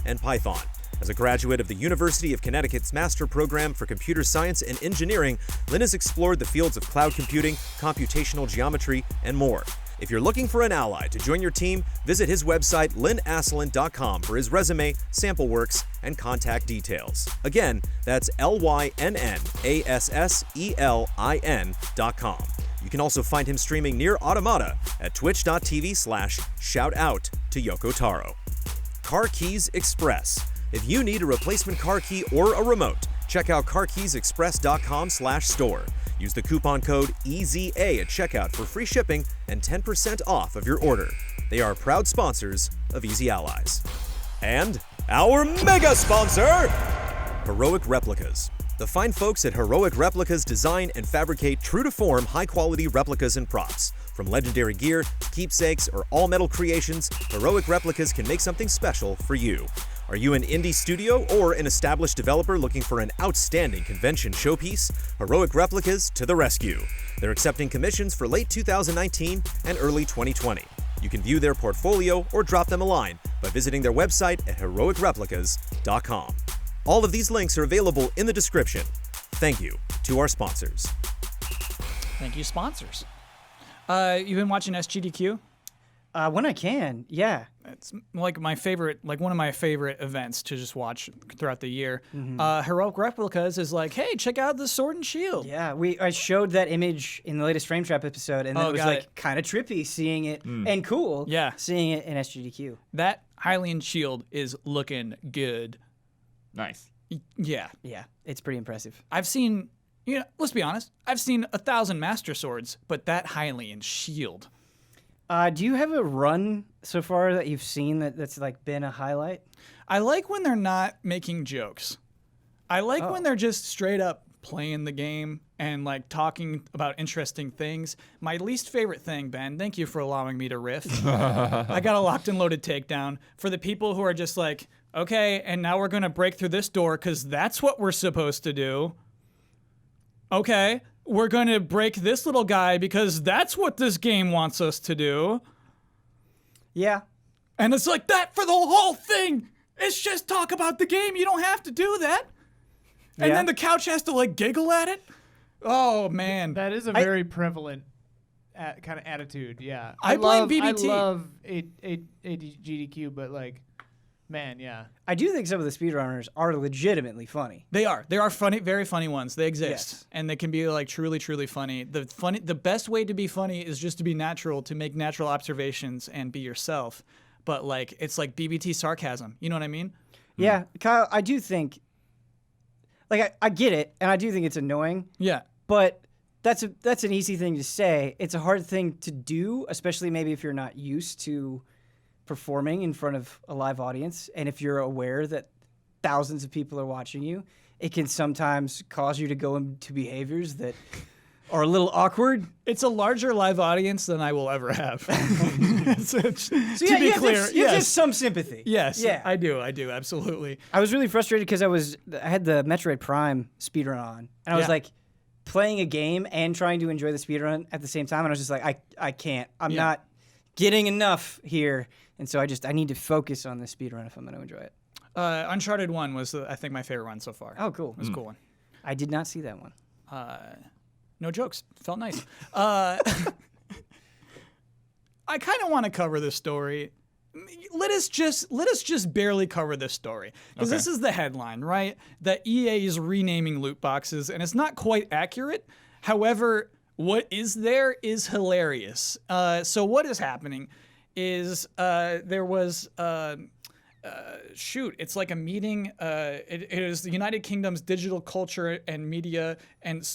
and Python. As a graduate of the University of Connecticut's Master Program for Computer Science and Engineering, Lynn has explored the fields of cloud computing, computational geometry, and more. If you're looking for an ally to join your team, visit his website, lynnaslin.com, for his resume, sample works, and contact details. Again, that's LYNNASSELIN.com. You can also find him streaming Nier Automata at twitch.tv/shoutout to Yoko Taro. Car Keys Express. If you need a replacement car key or a remote, check out carkeysexpress.com/store. Use the coupon code EZA at checkout for free shipping and 10% off of your order. They are proud sponsors of Easy Allies. And our mega sponsor, Heroic Replicas. The fine folks at Heroic Replicas design and fabricate true-to-form, high-quality replicas and props. From legendary gear, keepsakes, or all-metal creations, Heroic Replicas can make something special for you. Are you an indie studio or an established developer looking for an outstanding convention showpiece? Heroic Replicas to the rescue. They're accepting commissions for late 2019 and early 2020. You can view their portfolio or drop them a line by visiting their website at heroicreplicas.com. All of these links are available in the description. Thank you to our sponsors. Thank you, sponsors. You've been watching SGDQ? When I can, yeah. It's like my favorite, like one of my favorite events to just watch throughout the year. Heroic Replicas is like, hey, check out the Sword and Shield. Yeah, I showed that image in the latest Frame Trap episode, and then it was like kind of trippy seeing it, and cool seeing it in SGDQ. That Hylian shield is looking good. Nice. Yeah. Yeah, it's pretty impressive. I've seen, let's be honest, I've seen 1,000 Master Swords, but that Hylian shield. Do you have a run so far that you've seen that's like been a highlight? I like when they're not making jokes. I like when they're just straight up playing the game and like talking about interesting things. My least favorite thing, Ben, thank you for allowing me to riff. I got a locked and loaded takedown for the people who are just like, okay, and now we're going to break through this door because that's what we're supposed to do. Okay. We're going to break this little guy because that's what this game wants us to do. Yeah. And it's like that for the whole thing. It's just talk about the game. You don't have to do that. And then the couch has to like giggle at it. Oh, man. That is a very prevalent kind of attitude, yeah. I blame BBT. I love GDQ, but like, man, yeah. I do think some of the speedrunners are legitimately funny. They are. They are funny, very funny ones. They exist. Yes. And they can be like truly, truly funny. The best way to be funny is just to be natural, to make natural observations and be yourself. But like, it's like BBT sarcasm. You know what I mean? Yeah, Kyle, I do think, like, I get it, and I do think it's annoying. Yeah. But that's an easy thing to say. It's a hard thing to do, especially maybe if you're not used to performing in front of a live audience, and if you're aware that thousands of people are watching you, it can sometimes cause you to go into behaviors that are a little awkward. It's a larger live audience than I will ever have. To be clear, you have some sympathy. Yes, yeah, I do, absolutely. I was really frustrated because I had the Metroid Prime speedrun on, and I was like playing a game and trying to enjoy the speedrun at the same time, and I was just like, I can't. I'm not getting enough here. And so I need to focus on the speedrun if I'm going to enjoy it. Uncharted 1 was, I think, my favorite one so far. Oh, cool. It was a cool one. I did not see that one. No jokes. Felt nice. I kind of want to cover this story. Let us just barely cover this story. Because this is the headline, right? That EA is renaming loot boxes, and it's not quite accurate. However, what is there is hilarious. So what is happening is there was it's like a meeting. It is the United Kingdom's Digital Culture, Media, and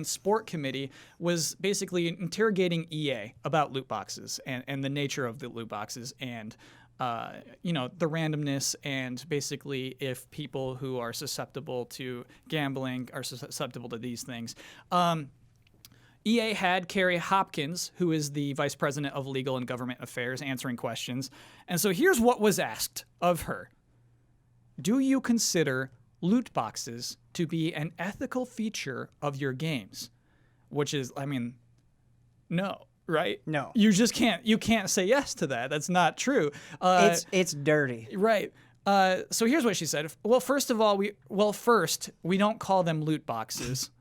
Sport Committee was basically interrogating EA about loot boxes and the nature of the loot boxes and the randomness and basically if people who are susceptible to gambling are susceptible to these things. EA had Carrie Hopkins, who is the Vice President of Legal and Government Affairs, answering questions. And so here's what was asked of her. Do you consider loot boxes to be an ethical feature of your games? Which is, no, right? No. You just can't say yes to that. That's not true. It's dirty. Right. So here's what she said. Well, first, we don't call them loot boxes.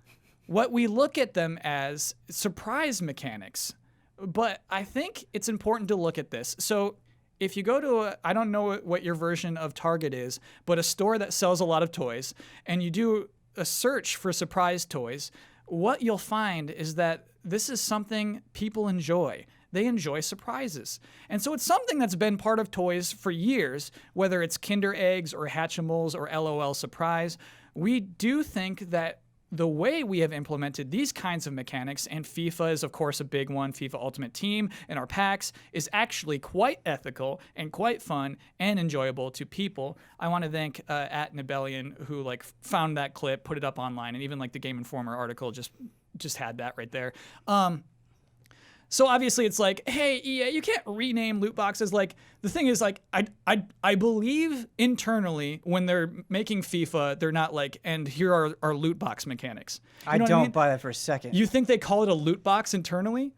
What we look at them as surprise mechanics. But I think it's important to look at this. So if you go to I don't know what your version of Target is, but a store that sells a lot of toys, and you do a search for surprise toys, what you'll find is that this is something people enjoy. They enjoy surprises. And so it's something that's been part of toys for years, whether it's Kinder Eggs or Hatchimals or LOL Surprise. We do think that the way we have implemented these kinds of mechanics, and FIFA is, of course, a big one, FIFA Ultimate Team, and our packs, is actually quite ethical and quite fun and enjoyable to people. I want to thank at Nibelian, who like found that clip, put it up online, and even like the Game Informer article just had that right there. So obviously it's like, hey, EA, you can't rename loot boxes. Like, the thing is, like, I believe internally when they're making FIFA, they're not like, and here are our loot box mechanics. I don't buy that for a second. You think they call it a loot box internally?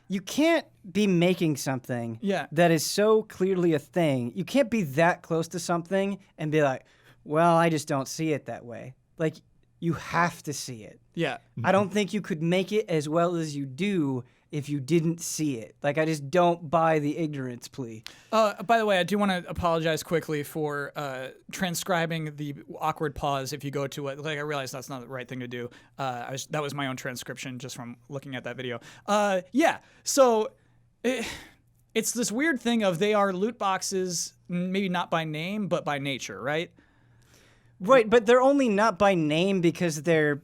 You can't be making something Yeah. that is so clearly a thing. You can't be that close to something and be like, well, I just don't see it that way. Like, you have to see it. Yeah. I don't think you could make it as well as you do if you didn't see it. Like, I just don't buy the ignorance plea. By the way, I do want to apologize quickly for transcribing the awkward pause if you go to it. Like, I realize that's not the right thing to do. That was my own transcription just from looking at that video. Yeah, so it's this weird thing of they are loot boxes, maybe not by name, but by nature, right? Right, but they're only not by name because they're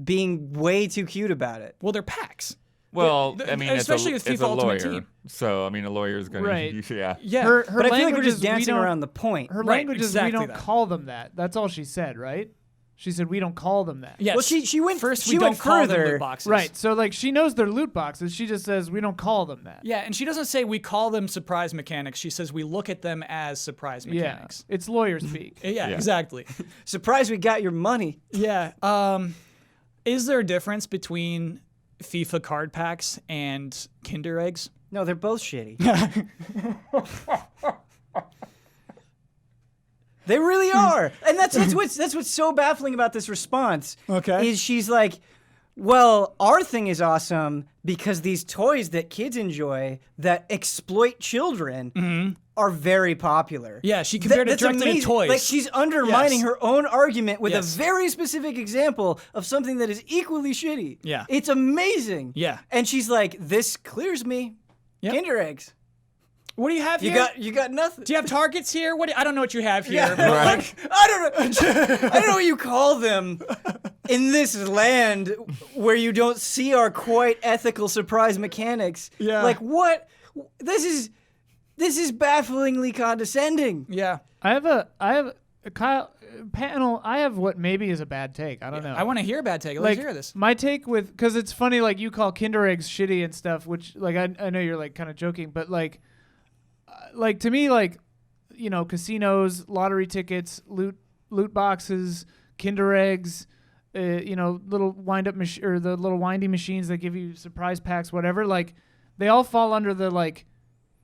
being way too cute about it. Well, they're packs. Well, I mean, especially it's with a FIFA Ultimate lawyer, Team. so I mean, a lawyer is going Right. to, yeah. Yeah. Her But I feel like language we're just is we dancing don't- around the point. Her Right, language exactly is we don't that. call them that. That's all she said, right? She said we don't call them that. Yes. Well, she went first. she We went don't call them further. loot boxes. Right. So like she knows they're loot boxes. She just says we don't call them that. Yeah, and she doesn't say we call them surprise mechanics. She says we look at them as surprise Yeah. mechanics. It's lawyer speak. Yeah, exactly. Surprised we got your money. Yeah. Is there a difference between FIFA card packs and Kinder eggs? No, they're both shitty. They really are. And that's what's so baffling about this response. Okay. Is she's like, well, our thing is awesome because these toys that kids enjoy that exploit children are very popular. Yeah, she compared it That's directly to amazing. toys. Like, she's undermining Yes. her own argument with Yes. a very specific example of something that is equally shitty. Yeah. It's amazing. Yeah. And she's like, this clears me. Yep. Kinder eggs. What do you have here? You got nothing. Do you have targets here? I don't know what you have here. Yeah, but, Right. like, I don't know. I don't know what you call them in this land where you don't see our quite ethical surprise mechanics. Yeah. Like, what? This is bafflingly condescending. yeah. I have a Kyle panel. I have what maybe is a bad take. I don't know. I want to hear a bad take. Let's hear this. My take with, because it's funny, like you call Kinder eggs shitty and stuff, which like I know you're like kind of joking, but like to me, like, you know, casinos, lottery tickets, loot boxes, Kinder eggs, you know, little or the little windy machines that give you surprise packs, whatever. Like, they all fall under the like,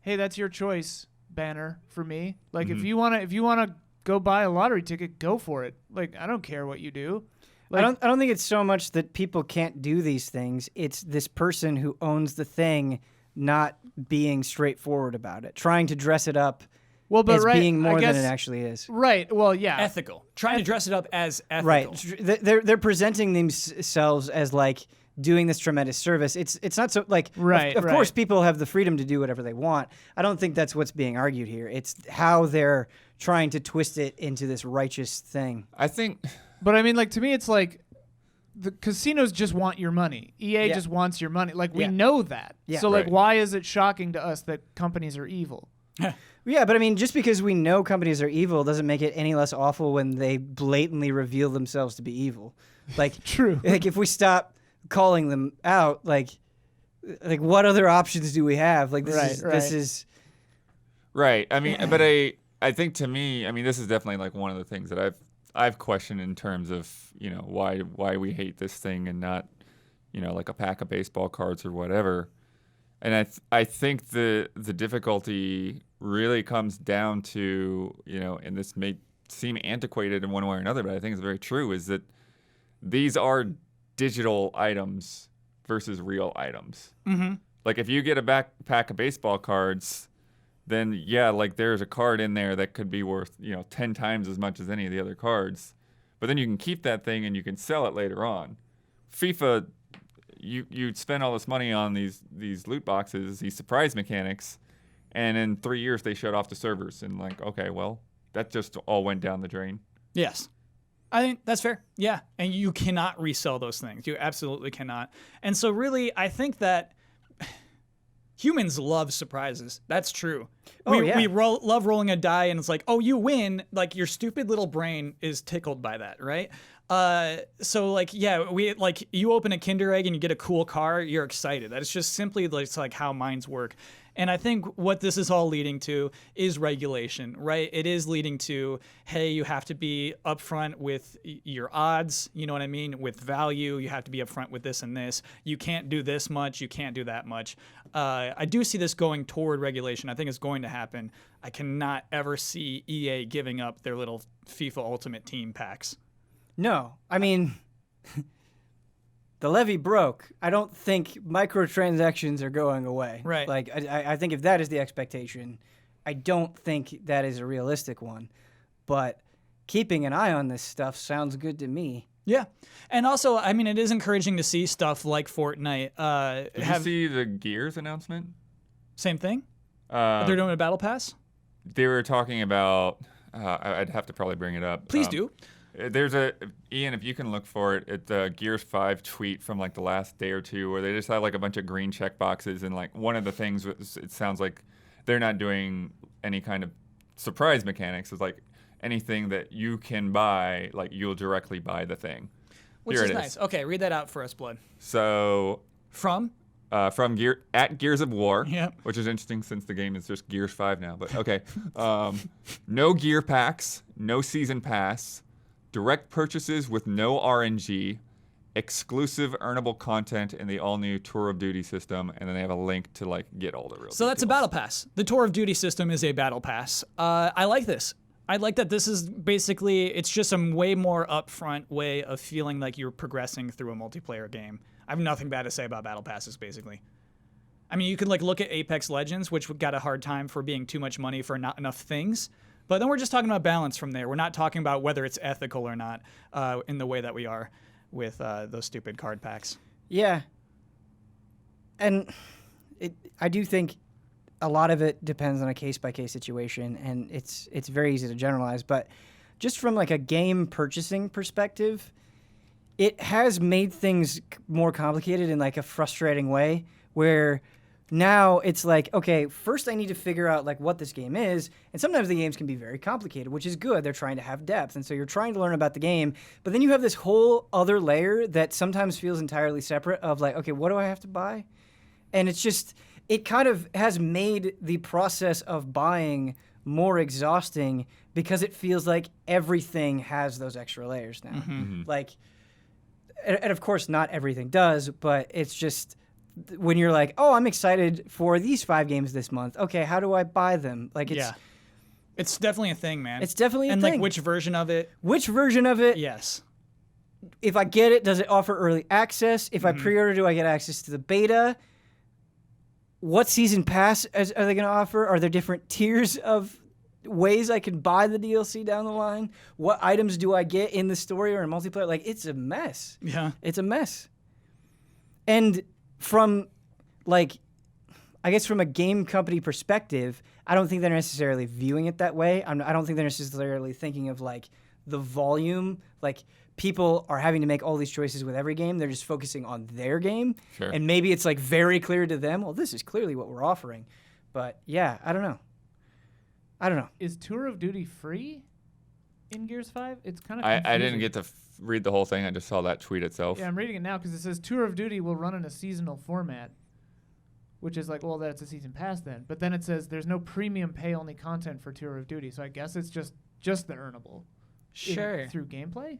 hey, that's your choice banner for me. Like, if you wanna go buy a lottery ticket, go for it. Like, I don't care what you do. Like, I don't think it's so much that people can't do these things. It's this person who owns the thing not being straightforward about it, trying to dress it up as being more than it actually is. Right. Well, yeah. Ethical. Trying to dress it up as ethical. Right. They're presenting themselves as like doing this tremendous service. It's not so like Right, of course right. people have the freedom to do whatever they want. I don't think that's what's being argued here. It's how they're trying to twist it into this righteous thing. I think But I mean, like, to me, it's like the casinos just want your money. EA Yeah. just wants your money. Like, we Yeah. know that. Yeah. So, like, Right. why is it shocking to us that companies are evil? Yeah, but I mean, just because we know companies are evil doesn't make it any less awful when they blatantly reveal themselves to be evil. Like, True. Like, if we stop calling them out, like what other options do we have? Like, this Right, is right. I mean, but I think to me, I mean, this is definitely like one of the things that I've questioned in terms of, you know, why we hate this thing and not, you know, like a pack of baseball cards or whatever. And I think the difficulty really comes down to, you know, and this may seem antiquated in one way or another, but I think it's very true, is that these are digital items versus real items. Mm-hmm. Like, if you get a pack of baseball cards, then yeah, like there's a card in there that could be worth, you know, 10 times as much as any of the other cards. But then you can keep that thing and you can sell it later on. FIFA, you spend all this money on these loot boxes, these surprise mechanics, and in 3 years they shut off the servers and like, okay, well, that just all went down the drain. Yes. I think that's fair. Yeah. And you cannot resell those things. You absolutely cannot. And so really, I think that humans love surprises. That's true. We love rolling a die and it's like, oh, you win. Like your stupid little brain is tickled by that, right? So like, yeah, you open a Kinder Egg and you get a cool car, you're excited. That's just simply like how minds work. And I think what this is all leading to is regulation, right? It is leading to, hey, you have to be upfront with your odds, you know what I mean? With value, you have to be upfront with this and this. You can't do this much, you can't do that much. I do see this going toward regulation. I think it's going to happen. I cannot ever see EA giving up their little FIFA Ultimate Team packs. No, I mean, the levee broke. I don't think microtransactions are going away. Right. Like, I think if that is the expectation, I don't think that is a realistic one. But keeping an eye on this stuff sounds good to me. Yeah. And also, I mean, it is encouraging to see stuff like Fortnite. Did you see the Gears announcement? Same thing? They're doing a battle pass? They were talking about, I'd have to probably bring it up. Please do. There's Ian, if you can look for it, it's a Gears 5 tweet from like the last day or two where they just have like a bunch of green check boxes, and like one of the things was, it sounds like they're not doing any kind of surprise mechanics. It's like anything that you can buy, like you'll directly buy the thing. Which Here is it nice. Okay, read that out for us, Blood. So From Gears of War, Yep. which is interesting since the game is just Gears 5 now. But okay, no gear packs, no season pass. Direct purchases with no RNG, exclusive earnable content in the all-new Tour of Duty system, and then they have a link to like get all the real. So that's a battle pass. The Tour of Duty system is a battle pass. I like this. I like that this is basically, it's just a way more upfront way of feeling like you're progressing through a multiplayer game. I have nothing bad to say about battle passes, basically. I mean, you could like look at Apex Legends, which got a hard time for being too much money for not enough things. But then we're just talking about balance from there. We're not talking about whether it's ethical or not in the way that we are with those stupid card packs. Yeah. And I do think a lot of it depends on a case-by-case situation, and it's very easy to generalize. But just from like a game purchasing perspective, it has made things more complicated in like a frustrating way where now it's like, okay, first I need to figure out like what this game is, and sometimes the games can be very complicated, which is good. They're trying to have depth, and so you're trying to learn about the game, but then you have this whole other layer that sometimes feels entirely separate of like, okay, what do I have to buy? And it's just, it kind of has made the process of buying more exhausting because it feels like everything has those extra layers now. Like, and of course not everything does, but it's just, when you're like, oh, I'm excited for these 5 games this month. Okay, how do I buy them? Like, It's definitely a thing, man. It's definitely a thing. thing. And like, which version of it? Which version of it? Yes. If I get it, does it offer early access? If I pre-order, do I get access to the beta? What season pass are they going to offer? Are there different tiers of ways I can buy the DLC down the line? What items do I get in the story or in multiplayer? Like, it's a mess. Yeah. It's a mess. And from, like, I guess from a game company perspective, I don't think they're necessarily viewing it that way. I don't think they're necessarily thinking of, like, the volume. Like, people are having to make all these choices with every game. They're just focusing on their game. Sure. And maybe it's, like, very clear to them, well, this is clearly what we're offering. But, yeah, I don't know. Is Tour of Duty free in Gears 5? It's kind of I didn't get to read the whole thing. I just saw that tweet itself. Yeah, I'm reading it now because it says Tour of Duty will run in a seasonal format, which is like, well, that's a season pass then. But then it says there's no premium pay-only content for Tour of Duty, so I guess it's just the earnable. Sure. Through gameplay?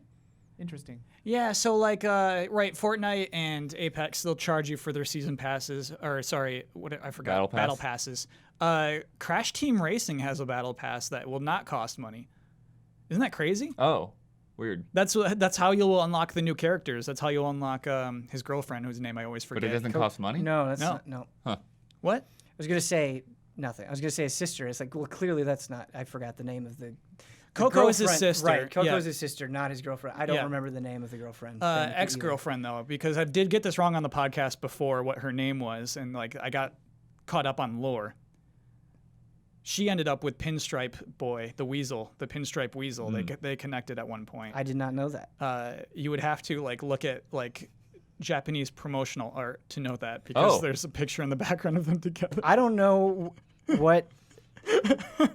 Interesting. Yeah, so like, right, Fortnite and Apex, they'll charge you for their season passes, or sorry, I forgot. Battle Pass? passes. Crash Team Racing has a battle pass that will not cost money. Isn't that crazy? Oh, weird. That's how you'll unlock the new characters. That's how you'll unlock his girlfriend, whose name I always forget. But it doesn't cost money? No, that's No. not. No. Huh. What? I was going to say nothing. I was going to say his sister. It's like, well, clearly that's not. I forgot the name of the Coco is his girlfriend. sister. Right, Coco's Yeah. his sister, not his girlfriend. I don't Yeah. remember the name of the girlfriend. Ex-girlfriend though, because I did get this wrong on the podcast before what her name was, and like I got caught up on lore. she ended up with Pinstripe Boy, the weasel, the Pinstripe Weasel. They connected at one point. I did not know that. You would have to like look at like Japanese promotional art to know that, because there's a picture in the background of them together. I don't know what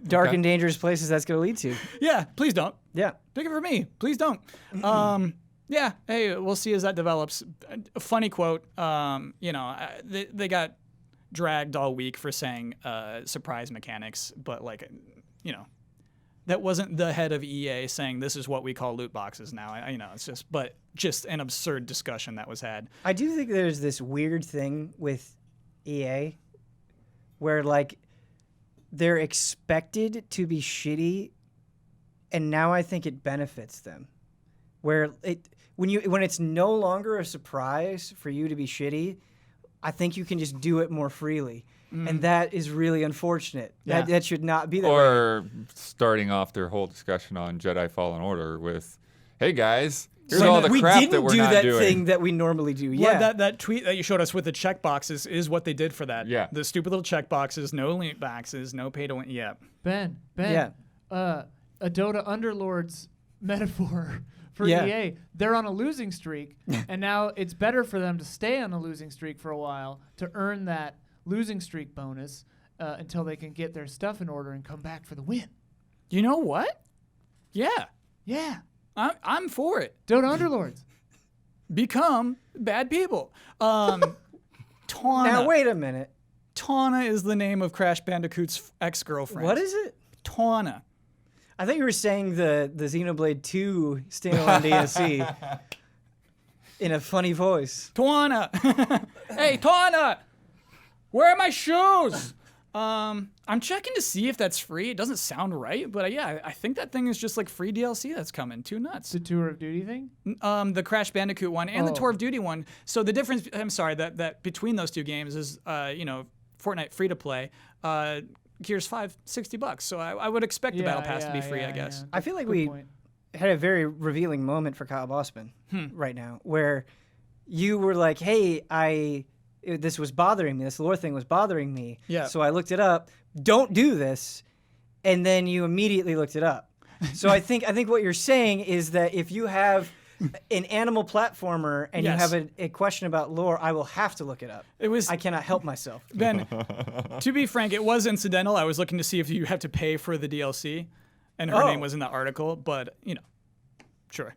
dark and dangerous places that's going to lead to. Yeah, please don't. Yeah. Pick it for me. Please don't. Yeah, hey, we'll see as that develops. A funny quote, they got dragged all week for saying surprise mechanics, but like, that wasn't the head of EA saying this is what we call loot boxes now. It's just an absurd discussion that was had. I do think there's this weird thing with EA where like they're expected to be shitty, and now I think it benefits them. Where when it's no longer a surprise for you to be shitty, I think you can just do it more freely. And that is really unfortunate. Yeah. That should not be that way. Or starting off their whole discussion on Jedi Fallen Order with, hey guys, here's So all the crap that we're we didn't not do that doing. thing that we normally do. Well, Yeah. that tweet that you showed us with the checkboxes is what they did for that. Yeah. The stupid little checkboxes, no loot boxes, no pay to win. Yeah. Ben, Yeah. a Dota Underlords metaphor for Yeah. EA. They're on a losing streak, and now it's better for them to stay on a losing streak for a while to earn that losing streak bonus until they can get their stuff in order and come back for the win. You know what? Yeah. Yeah. I'm for it. Dota Underlords. Become bad people. Tawna. Now wait a minute. Tawna is the name of Crash Bandicoot's ex-girlfriend. What is it? Tawna? I thought you were saying the Xenoblade 2 standalone DLC in a funny voice. Tawna. Hey, Tawna. Where are my shoes? I'm checking to see if that's free. It doesn't sound right, but yeah, I think that thing is just like free DLC that's coming. Too nuts. The Tour of Duty thing? The Crash Bandicoot one and the Tour of Duty one. So the difference, I'm sorry, that between those two games is, Fortnite free to play. Gears 5, $60. So I would expect the Battle Pass to be free, I guess. Yeah. I feel like Good we point. had a very revealing moment for Kyle Bossman right now, where you were like, hey, this was bothering me. This lore thing was bothering me. Yeah. So I looked it up. Don't do this. And then you immediately looked it up. So I think what you're saying is that if you have an animal platformer and Yes. you have a question about lore, I will have to look it up. I cannot help myself. Ben, to be frank, it was incidental. I was looking to see if you have to pay for the DLC, and her name was in the article, but, sure.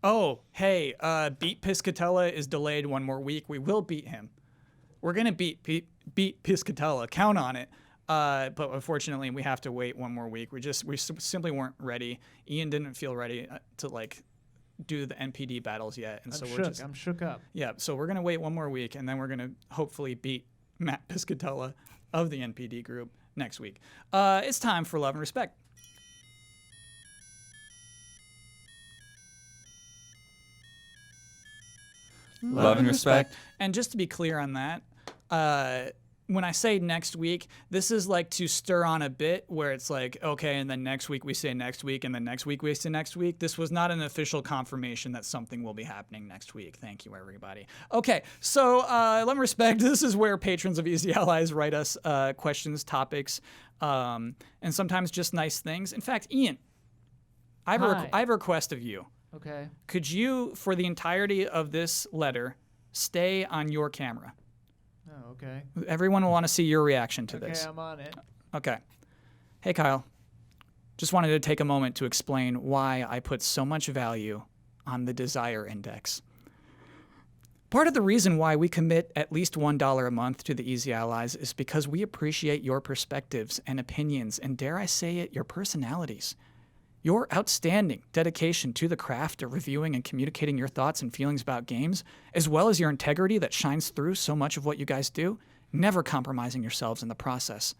Oh, hey, beat Piscatella is delayed one more week. We will beat him. We're going to beat Piscatella. Count on it. But unfortunately, we have to wait one more week. We simply weren't ready. Ian didn't feel ready to, do the NPD battles yet. And I'm shook up. Yeah, so we're going to wait one more week, and then we're going to hopefully beat Matt Piscatella of the NPD group next week. It's time for Love and Respect. Love and respect. And just to be clear on that, when I say next week, this is like to stir on a bit where it's like, okay, and then next week we say next week, and then next week we say next week. This was not an official confirmation that something will be happening next week. Thank you, everybody. Okay, so Love and Respect, this is where patrons of Easy Allies write us questions, topics, and sometimes just nice things. In fact, Ian, I have a request of you. Okay. Could you, for the entirety of this letter, stay on your camera? Oh, okay. Everyone will want to see your reaction to this. Okay, I'm on it. Okay. Hey, Kyle. Just wanted to take a moment to explain why I put so much value on the desire index. Part of the reason why we commit at least $1 a month to the Easy Allies is because we appreciate your perspectives and opinions, and dare I say it, your personalities. Your outstanding dedication to the craft of reviewing and communicating your thoughts and feelings about games, as well as your integrity that shines through so much of what you guys do, never compromising yourselves in the process.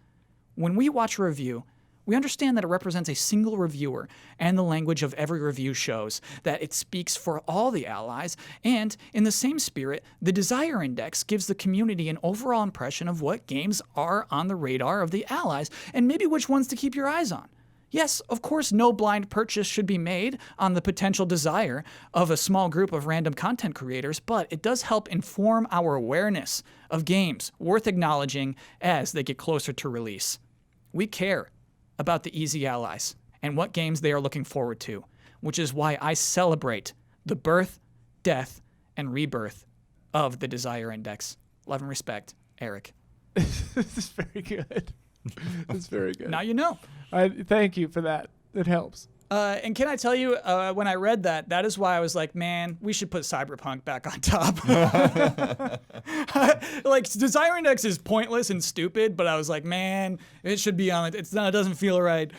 When we watch a review, we understand that it represents a single reviewer, and the language of every review shows that it speaks for all the allies, and in the same spirit, the Desire Index gives the community an overall impression of what games are on the radar of the allies, and maybe which ones to keep your eyes on. Yes, of course, no blind purchase should be made on the potential desire of a small group of random content creators, but it does help inform our awareness of games worth acknowledging as they get closer to release. We care about the easy allies and what games they are looking forward to, which is why I celebrate the birth, death, and rebirth of the Desire Index. Love and respect, Eric. This is very good. It's very good. Now you know. Thank you for that. It helps. And can I tell you, when I read that, that is why I was like, man, we should put Cyberpunk back on top. Like, Desire Index is pointless and stupid, but I was like, man, it should be on it. It doesn't feel right.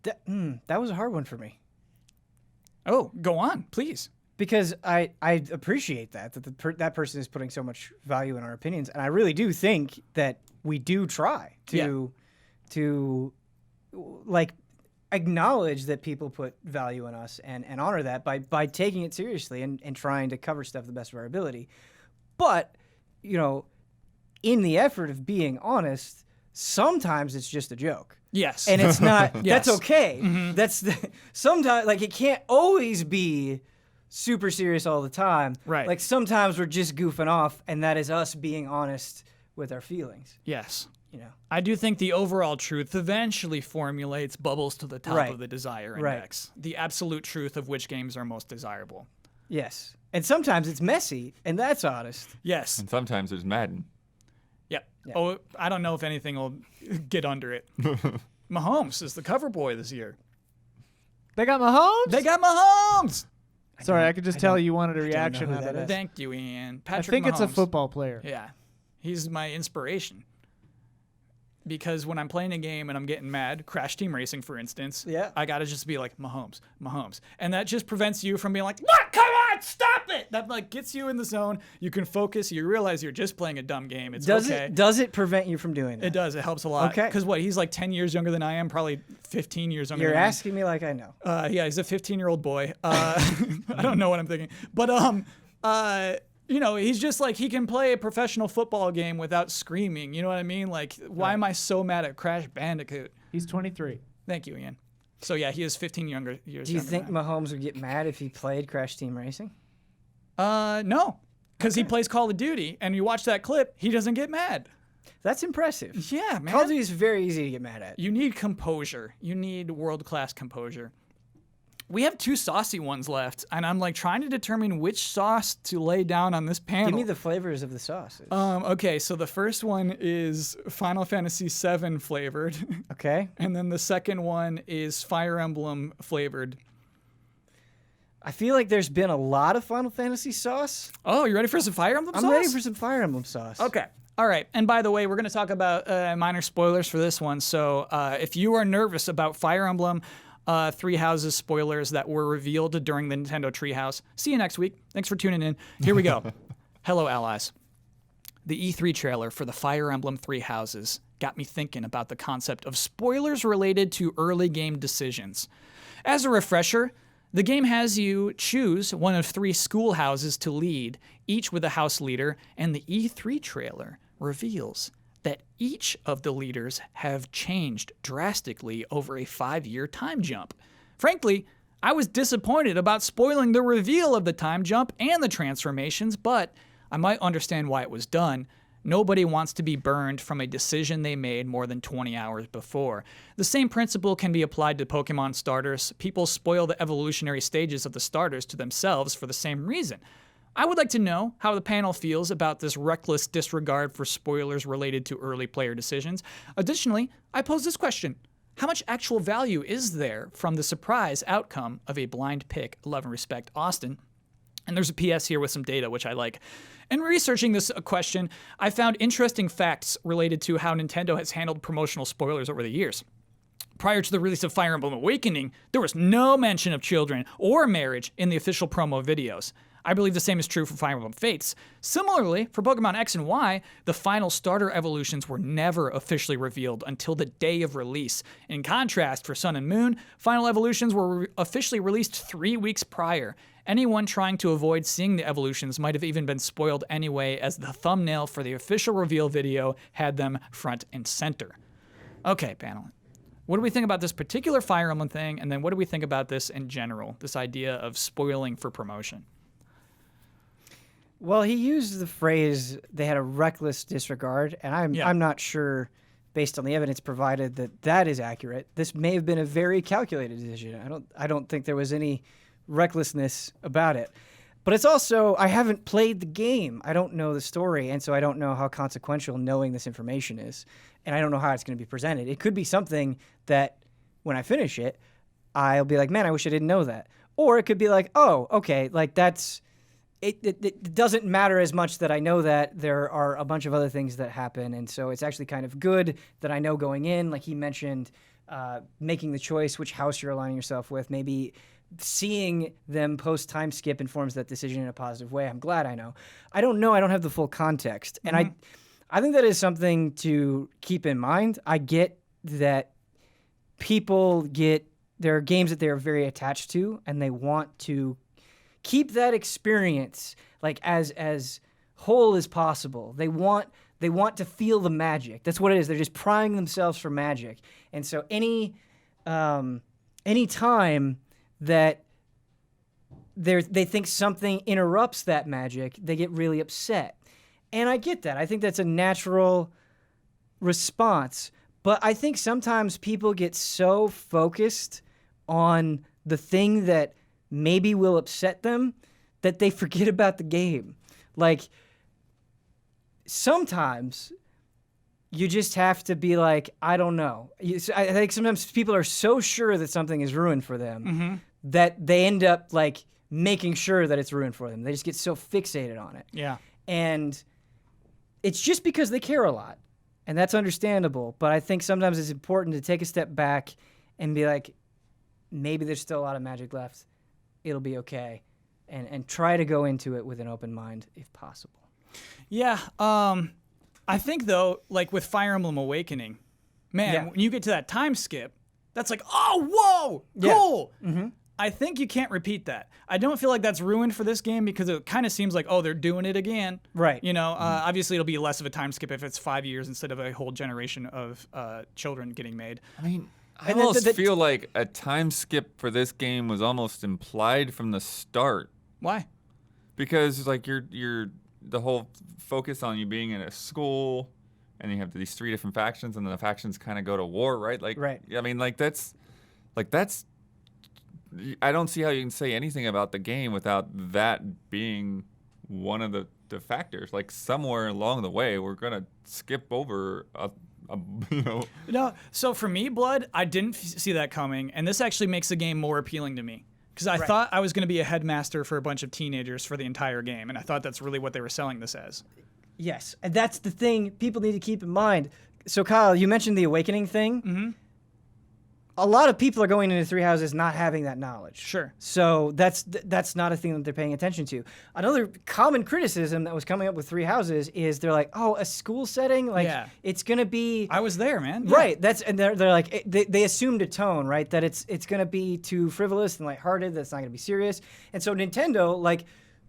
That was a hard one for me. Oh, go on, please. Because I appreciate that that person is putting so much value in our opinions, and I really do think that we do try to like acknowledge that people put value in us and honor that by taking it seriously and trying to cover stuff the best of our ability. But, you know, in the effort of being honest, sometimes it's just a joke. Yes. And it's not, Yes. that's okay. Sometimes, like, it can't always be super serious all the time. Right. Like, sometimes we're just goofing off, and that is us being honest with our feelings, Yes. you know? I do think the overall truth eventually formulates bubbles to the top Right. of the Desire Right. Index. The absolute truth of which games are most desirable. Yes. And sometimes it's messy, and that's honest. Yes. And sometimes there's Madden. Yep. Yeah. Oh, I don't know if anything will get under it. Mahomes is the cover boy this year. They got Mahomes? They got Mahomes. Sorry, I could just tell you wanted a know reaction who out that of is. this. Thank you, Ian. I Patrick think it's a Mahomes. football player. Yeah. He's my inspiration. Because when I'm playing a game and I'm getting mad, Crash Team Racing, for instance, Yeah. I got to just be like, Mahomes. And that just prevents you from being like, what? Come on, stop it. That like gets you in the zone. You can focus. You realize you're just playing a dumb game. It's okay. Does it prevent you from doing that? It does. It helps a lot. Okay. Because what? He's like 10 years younger than I am, probably 15 years younger You're than I am. asking me like I know. Yeah, he's a 15-year-old boy. I don't know what I'm thinking. But, you know, he's just like, he can play a professional football game without screaming. You know what I mean? Like, why am I so mad at Crash Bandicoot? He's 23. Thank you, Ian. So, yeah, he is 15 years Do you younger think than I Mahomes would get mad if he played Crash Team Racing? am. No, because he plays Call of Duty, and you watch that clip, he doesn't get mad. That's impressive. Yeah, man. Call of Duty is very easy to get mad at. You need composure. You need world-class composure. We have 2 saucy ones left, and I'm like trying to determine which sauce to lay down on this panel. Give me the flavors of the sauces. Okay, so the first one is Final Fantasy VII flavored, Okay. and then the second one is Fire Emblem flavored. I feel like there's been a lot of Final Fantasy sauce. Oh, you ready for some Fire Emblem sauce? I'm ready for some Fire Emblem sauce. Okay. All right. And by the way, we're going to talk about minor spoilers for this one. So if you are nervous about Fire Emblem Three Houses spoilers that were revealed during the Nintendo Treehouse, see you next week. Thanks for tuning in. Here we go. Hello, allies. The E3 trailer for the Fire Emblem Three Houses got me thinking about the concept of spoilers related to early game decisions. As a refresher, the game has you choose one of 3 schoolhouses to lead, each with a house leader, and the E3 trailer reveals that each of the leaders have changed drastically over a 5-year time jump. Frankly, I was disappointed about spoiling the reveal of the time jump and the transformations, but I might understand why it was done. Nobody wants to be burned from a decision they made more than 20 hours before. The same principle can be applied to Pokemon starters. People spoil the evolutionary stages of the starters to themselves for the same reason. I would like to know how the panel feels about this reckless disregard for spoilers related to early player decisions. Additionally, I pose this question. How much actual value is there from the surprise outcome of a blind pick? Love and respect, Austin. And there's a PS here with some data, which I like. In researching this question, I found interesting facts related to how Nintendo has handled promotional spoilers over the years. Prior to the release of Fire Emblem Awakening, there was no mention of children or marriage in the official promo videos. I believe the same is true for Fire Emblem Fates. Similarly, for Pokemon X and Y, the final starter evolutions were never officially revealed until the day of release. In contrast, for Sun and Moon, final evolutions were officially released 3 weeks prior. Anyone trying to avoid seeing the evolutions might have even been spoiled anyway, as the thumbnail for the official reveal video had them front and center. Okay, panel. What do we think about this particular Fire Emblem thing, and then what do we think about this in general, this idea of spoiling for promotion? Well, he used the phrase they had a reckless disregard, and I'm not sure based on the evidence provided, that is accurate. This may have been a very calculated decision. I don't think there was any recklessness about it. But it's also, I haven't played the game. I don't know the story, and so I don't know how consequential knowing this information is. And I don't know how it's going to be presented. It could be something that when I finish it, I'll be like, man, I wish I didn't know that. Or it could be like, oh, okay, like that's, it doesn't matter as much that I know that. There are a bunch of other things that happen, and so it's actually kind of good that I know going in. Like he mentioned, making the choice which house you're aligning yourself with, maybe seeing them post time skip informs that decision in a positive way. I'm glad I know. I don't know. I don't have the full context. And I think that is something to keep in mind. I get that there are games that they're very attached to, and they want to keep that experience like as whole as possible. They want to feel the magic. That's what it is. They're just prying themselves for magic. And so any time that they think something interrupts that magic, they get really upset. And I get that. I think that's a natural response. But I think sometimes people get so focused on the thing that maybe will upset them that they forget about the game. Like, sometimes you just have to be like, I don't know. I think sometimes people are so sure that something is ruined for them that they end up like making sure that it's ruined for them. They just get so fixated on it. Yeah. And it's just because they care a lot. And that's understandable. But I think sometimes it's important to take a step back and be like, maybe there's still a lot of magic left. It'll be okay. And try to go into it with an open mind if possible. Yeah. I think, though, like with Fire Emblem Awakening, man, when you get to that time skip, that's like, oh, whoa, cool. Mm-hmm. I think you can't repeat that. I don't feel like that's ruined for this game because it kind of seems like, oh, they're doing it again. Right. You know, obviously it'll be less of a time skip if it's 5 years instead of a whole generation of children getting made. I mean, I almost feel like a time skip for this game was almost implied from the start. Why? Because like you're the whole focus on you being in a school, and you have these 3 different factions, and the factions kind of go to war, right? Like, right. I mean, that's. I don't see how you can say anything about the game without that being one of the factors. Like somewhere along the way, we're gonna skip over No, so for me, Blood, I didn't see that coming, and this actually makes the game more appealing to me. Because I thought I was going to be a headmaster for a bunch of teenagers for the entire game, and I thought that's really what they were selling this as. Yes, and that's the thing people need to keep in mind. So, Kyle, you mentioned the Awakening thing. Mm-hmm. A lot of people are going into 3 houses not having that knowledge. Sure. So that's not a thing that they're paying attention to. Another common criticism that was coming up with 3 houses is they're like, oh, a school setting? Like, it's going to be... I was there, man. Right. And they're like, they assumed a tone, right? That it's going to be too frivolous and lighthearted, that's not going to be serious. And so Nintendo, like,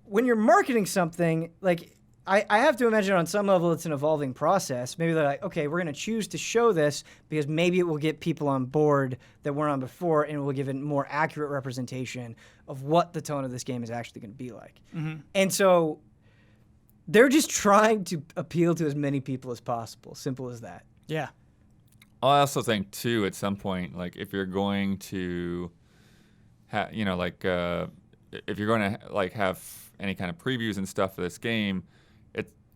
when you're marketing something, like... I have to imagine on some level it's an evolving process. Maybe they're like, okay, we're going to choose to show this because maybe it will get people on board that weren't on before, and it will give a more accurate representation of what the tone of this game is actually going to be like. Mm-hmm. And so they're just trying to appeal to as many people as possible. Simple as that. Yeah. I also think, too, at some point, like, if you're going to, if you're going to, like, have any kind of previews and stuff for this game,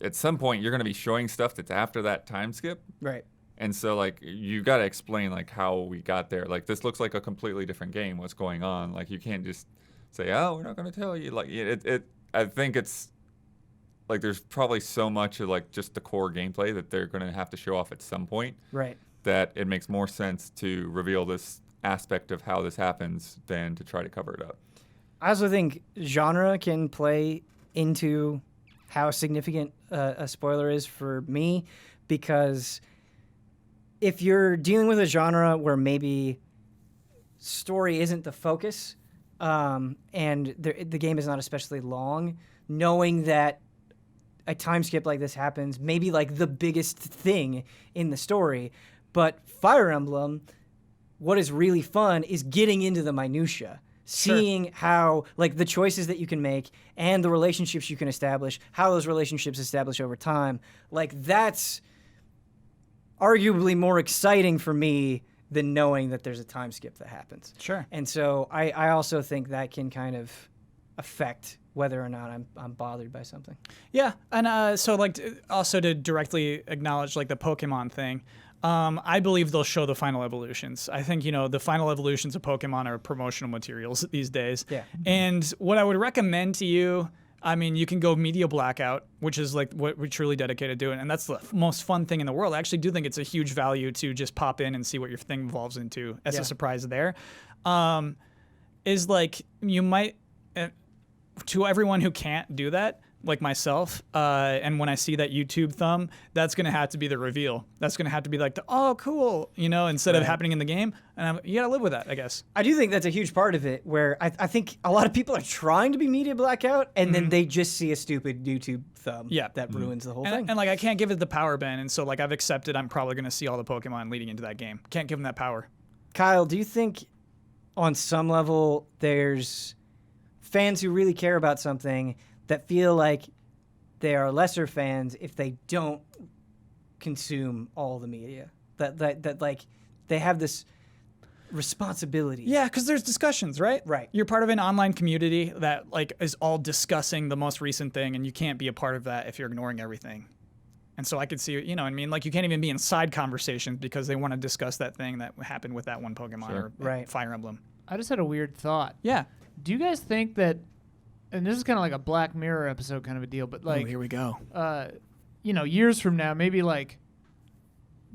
at some point you're going to be showing stuff that's after that time skip. Right. And so, like, you got to explain, like, how we got there. Like, this looks like a completely different game. What's going on? Like, you can't just say, oh, we're not going to tell you. Like, I think it's, like, there's probably so much of, like, just the core gameplay that they're going to have to show off at some point. Right. That it makes more sense to reveal this aspect of how this happens than to try to cover it up. I also think genre can play into how significant a spoiler is for me, because if you're dealing with a genre where maybe story isn't the focus, and the game is not especially long, knowing that a time skip like this happens, maybe like the biggest thing in the story, but Fire Emblem, what is really fun is getting into the minutia. Seeing how, like, the choices that you can make and the relationships you can establish, how those relationships establish over time, like, that's arguably more exciting for me than knowing that there's a time skip that happens. Sure. And so I also think that can kind of affect whether or not I'm bothered by something. Yeah, and so like also to directly acknowledge like the Pokemon thing, I believe they'll show the final evolutions. I think the final evolutions of Pokemon are promotional materials these days. Yeah. And what I would recommend to you, I mean, you can go media blackout, which is like what we're truly dedicated to doing, and that's the most fun thing in the world. I actually do think it's a huge value to just pop in and see what your thing evolves into as a surprise there. Is like you might. To everyone who can't do that, like myself, and when I see that YouTube thumb, that's going to have to be the reveal. That's going to have to be like, oh, cool, instead of happening in the game. And you got to live with that, I guess. I do think that's a huge part of it, where I think a lot of people are trying to be media blackout, and then they just see a stupid YouTube thumb that ruins the whole thing. And like, I can't give it the power, Ben. And so like, I've accepted I'm probably going to see all the Pokemon leading into that game. Can't give them that power. Kyle, do you think on some level there's fans who really care about something that feel like they are lesser fans if they don't consume all the media? That like they have this responsibility. Yeah, because there's discussions, right? Right. You're part of an online community that like is all discussing the most recent thing, and you can't be a part of that if you're ignoring everything. And so I could see, what I mean? Like, you can't even be in side conversations because they want to discuss that thing that happened with that one Pokemon or Fire Emblem. I just had a weird thought. Yeah. Do you guys think that, and this is kind of like a Black Mirror episode kind of a deal, but like, here we go. Years from now, maybe like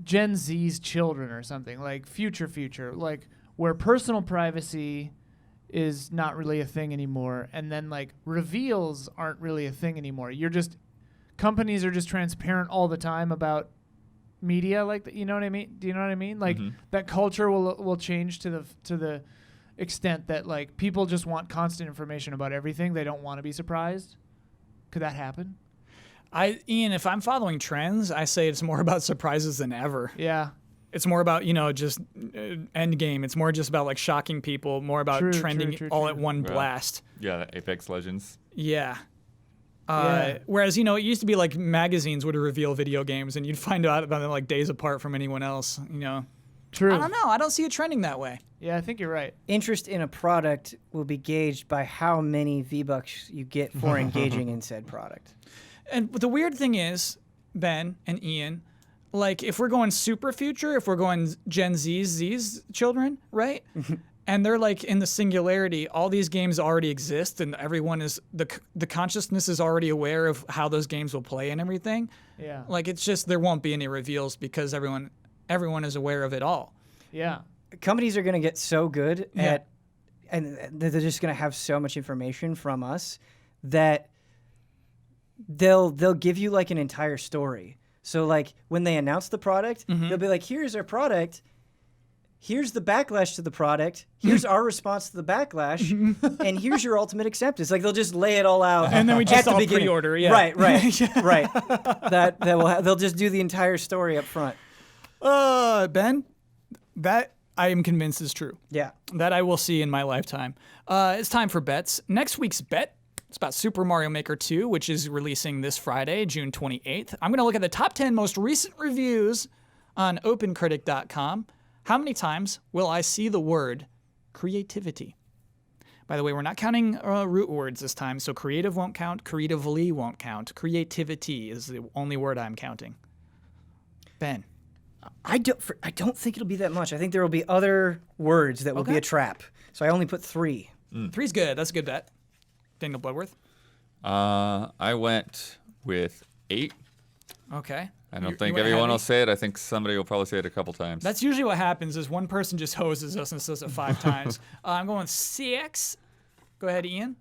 Gen Z's children or something, like future, like where personal privacy is not really a thing anymore, and then like reveals aren't really a thing anymore. Companies are just transparent all the time about media, like you know what I mean? Do you know what I mean? Like that culture will change to the extent that like people just want constant information about everything. They don't want to be surprised. Could that happen? Ian, if I'm following trends, I say it's more about surprises than ever. Yeah. It's more about, just end game. It's more just about like shocking people, more about trending all at one blast. Yeah, Apex Legends. Yeah. Whereas, it used to be like magazines would reveal video games and you'd find out about them like days apart from anyone else, True. I don't know. I don't see it trending that way. Yeah, I think you're right. Interest in a product will be gauged by how many V-Bucks you get for engaging in said product. And the weird thing is, Ben and Ian, like if we're going super future, if we're going Gen Z's children, right? And they're like in the singularity, all these games already exist and everyone is, the consciousness is already aware of how those games will play and everything. Yeah. Like it's just, there won't be any reveals because everyone is aware of it all. Yeah. Companies are going to get so good at, and they're just going to have so much information from us that they'll give you like an entire story. So like when they announce the product, they'll be like, here's our product. Here's the backlash to the product. Here's our response to the backlash. And here's your ultimate acceptance. Like they'll just lay it all out. And then we just at the all beginning. pre-order. Yeah. Right. They'll just do the entire story up front. Ben, that I am convinced is true. Yeah. That I will see in my lifetime. It's time for bets. Next week's bet, it's about Super Mario Maker 2, which is releasing this Friday, June 28th. I'm going to look at the top 10 most recent reviews on OpenCritic.com. How many times will I see the word creativity? By the way, we're not counting root words this time, so creative won't count, creatively won't count. Creativity is the only word I'm counting. Ben. I don't think it'll be that much. I think there will be other words that will be a trap. So I only put 3. 3's good. That's a good bet. Daniel Bloodworth. I went with 8. Okay. I don't think everyone will say it. I think somebody will probably say it a couple times. That's usually what happens is one person just hoses us and says it 5 times. I'm going 6. Go ahead, Ian.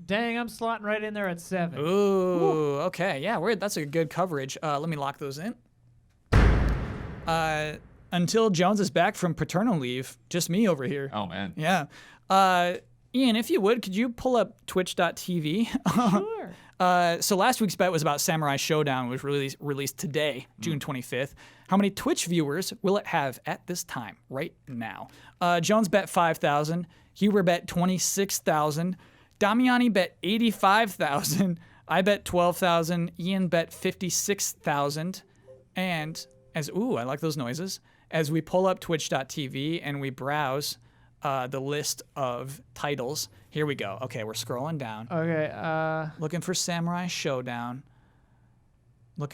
Dang, I'm slotting right in there at 7. Ooh, okay. Yeah, that's a good coverage. Let me lock those in. Until Jones is back from paternal leave, just me over here. Oh, man. Yeah. Ian, if you would, could you pull up twitch.tv? Sure. So last week's bet was about Samurai Showdown, which was released today, June 25th. How many Twitch viewers will it have at this time, right now? Jones bet 5,000. Huber bet 26,000. Damiani bet 85,000. I bet 12,000. Ian bet 56,000. And I like those noises. As we pull up twitch.tv and we browse the list of titles. Here we go. Okay, we're scrolling down. Okay. Looking for Samurai Showdown. We're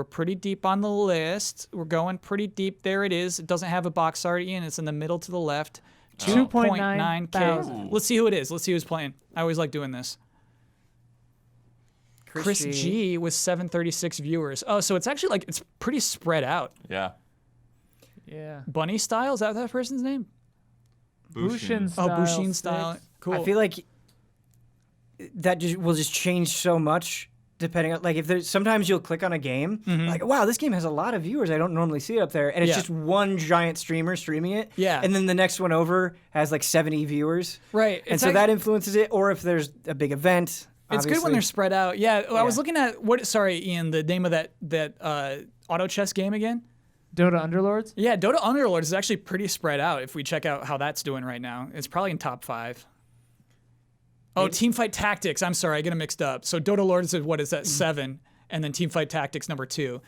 pretty deep on the list. We're going pretty deep. There it is. It doesn't have a box art, Ian. It's in the middle to the left. 2.9 2.9K. Let's see who it is. Let's see who's playing. I always like doing this. Chris G with 736 viewers. Oh, so it's actually like, it's pretty spread out. Yeah. Yeah. Bunny Style, is that person's name? Bushin Oh, style. Bushin Style. Cool. I feel like that will just change so much depending on, like, if there's sometimes you'll click on a game, like, wow, this game has a lot of viewers. I don't normally see it up there. And it's just one giant streamer streaming it. Yeah. And then the next one over has like 70 viewers. Right. And so that influences it. Or if there's a big event. It's good when they're spread out. Yeah. I was Yeah. looking at Ian, the name of that auto chess game again? Dota Underlords? Yeah, Dota Underlords is actually pretty spread out if we check out how that's doing right now. It's probably in top 5. Oh, Teamfight Tactics. I'm sorry, I get them mixed up. So Dota Lords is 7, and then Teamfight Tactics number 2.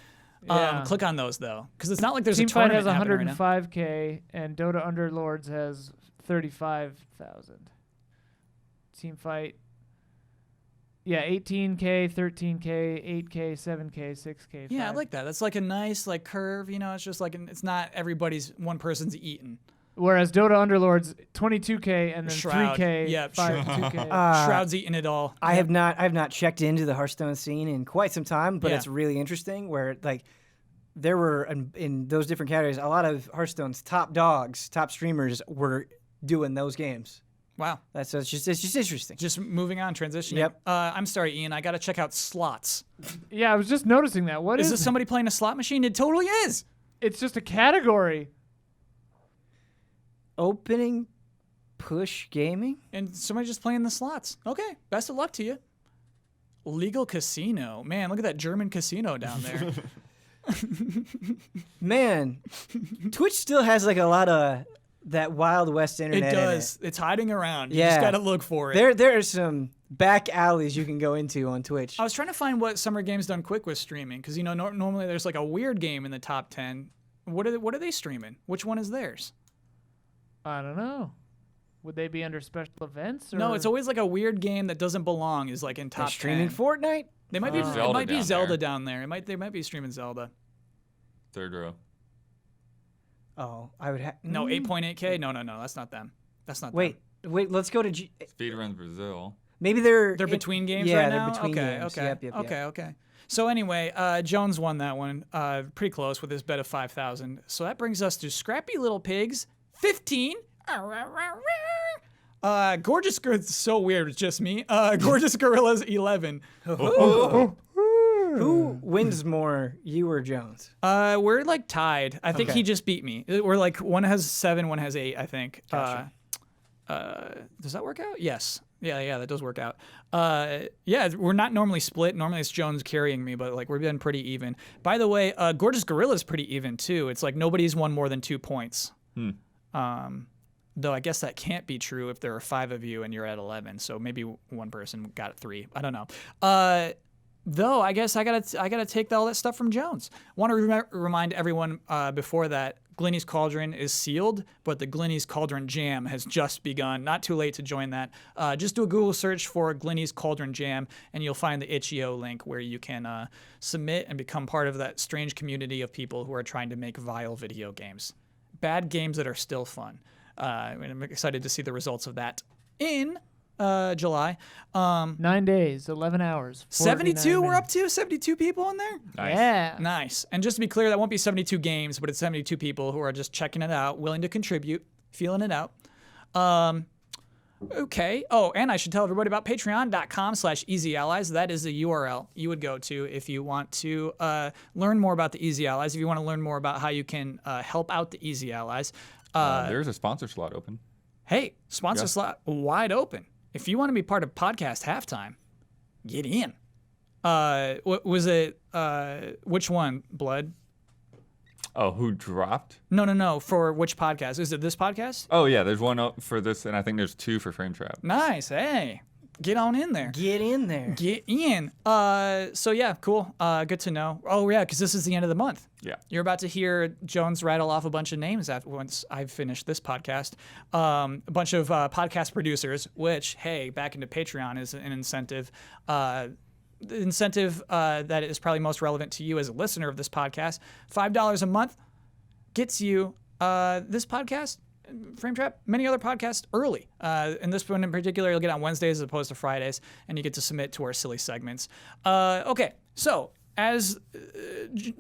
Yeah. Click on those though, because it's not like there's a Teamfight tournament has happening right now. 105K, and Dota Underlords has 35,000. Teamfight. Yeah, 18K, 13K, 8K, 7K, 6K. Yeah, I 5. like that. That's like a nice like curve. You know, it's just like it's not everybody's one person's eating. Whereas Dota Underlords, 22K, and then Shroud. 3K, Yep, 2K. Shroud's eating it all. I have not checked into the Hearthstone scene in quite some time, but Yeah. it's really interesting where like there were in those different categories, a lot of Hearthstone's top dogs, top streamers were doing those games. Wow. It's just interesting. Just moving on, transitioning. Yep. I'm sorry, Ian. I got to check out slots. Yeah, I was just noticing that. What Is is this somebody playing a slot machine? It totally is. It's just a category. Opening push gaming? And somebody just playing the slots. Okay. Best of luck to you. Legal casino. Man, look at that German casino down there. Man, Twitch still has like a lot of that Wild West internet. It in does. It's hiding around. You Yeah. just got to look for it. There are some back alleys you can go into on Twitch. I was trying to find what Summer Games Done Quick was streaming because, you know, normally there's like a weird game in the top 10. What are they streaming? Which one is theirs? I don't know. Would they be under special events? Or? No, it's always like a weird game that doesn't belong is like in top They're streaming 10. Fortnite? They might be. It Zelda might be down Zelda there. down there. They might be streaming Zelda. Third row. Oh, I would have. No, 8.8K. No, that's not them. That's not. Wait, them. let's go to Speedruns Brazil. maybe they're Between games yeah, right they're now. between okay, games. okay, Yep. okay. So anyway, Jones won that one, pretty close with his bet of 5,000. So that brings us to Scrappy Little Pigs, 15. Gorgeous Gorillas, so weird, it's just me. Gorgeous Gorillas, 11. Who wins more, you or Jones? We're like tied. I think Okay. he just beat me. We're like one has 7, one has 8. I think. Gotcha. Does that work out? Yes. Yeah, that does work out. Yeah, we're not normally split. Normally it's Jones carrying me, but like we've been pretty even. By the way, Gorgeous Gorilla's pretty even too. It's like nobody's won more than 2 points. Though I guess that can't be true if there are 5 of you and you're at 11. So maybe one person got 3. I don't know. Though I guess I gotta take all that stuff from Jones. Want to remind everyone before that Glenny's Cauldron is sealed, but the Glenny's Cauldron Jam has just begun. Not too late to join that. Just do a Google search for Glenny's Cauldron Jam, and you'll find the itch.io link where you can submit and become part of that strange community of people who are trying to make vile video games. Bad games that are still fun. And I'm excited to see the results of that in July. 9 days, 11 hours. 72 we're minutes. up to? 72 people in there? Nice. Yeah. Nice. And just to be clear, that won't be 72 games, but it's 72 people who are just checking it out, willing to contribute, feeling it out. Okay. Oh, and I should tell everybody about patreon.com/easyallies. That is the URL you would go to if you want to learn more about the Easy Allies, if you want to learn more about how you can help out the Easy Allies. There's a sponsor slot open. Hey, sponsor slot wide open. If you want to be part of Podcast Halftime, get in. What was it? Which one, Blood? Oh, who dropped? No. For which podcast? Is it this podcast? Oh yeah, there's one up for this, and I think there's 2 for Frame Trap. Nice. Hey, Get on in there. Get in there. Get in. So yeah, cool. Good to know. Oh yeah, because this is the end of the month. Yeah. You're about to hear Jones rattle off a bunch of names once I've finished this podcast. A bunch of podcast producers, which, hey, back into Patreon is an incentive. The incentive that is probably most relevant to you as a listener of this podcast. $5 a month gets you this podcast, Frame Trap, many other podcasts early. And this one in particular, you'll get on Wednesdays as opposed to Fridays, and you get to submit to our silly segments. Okay, so as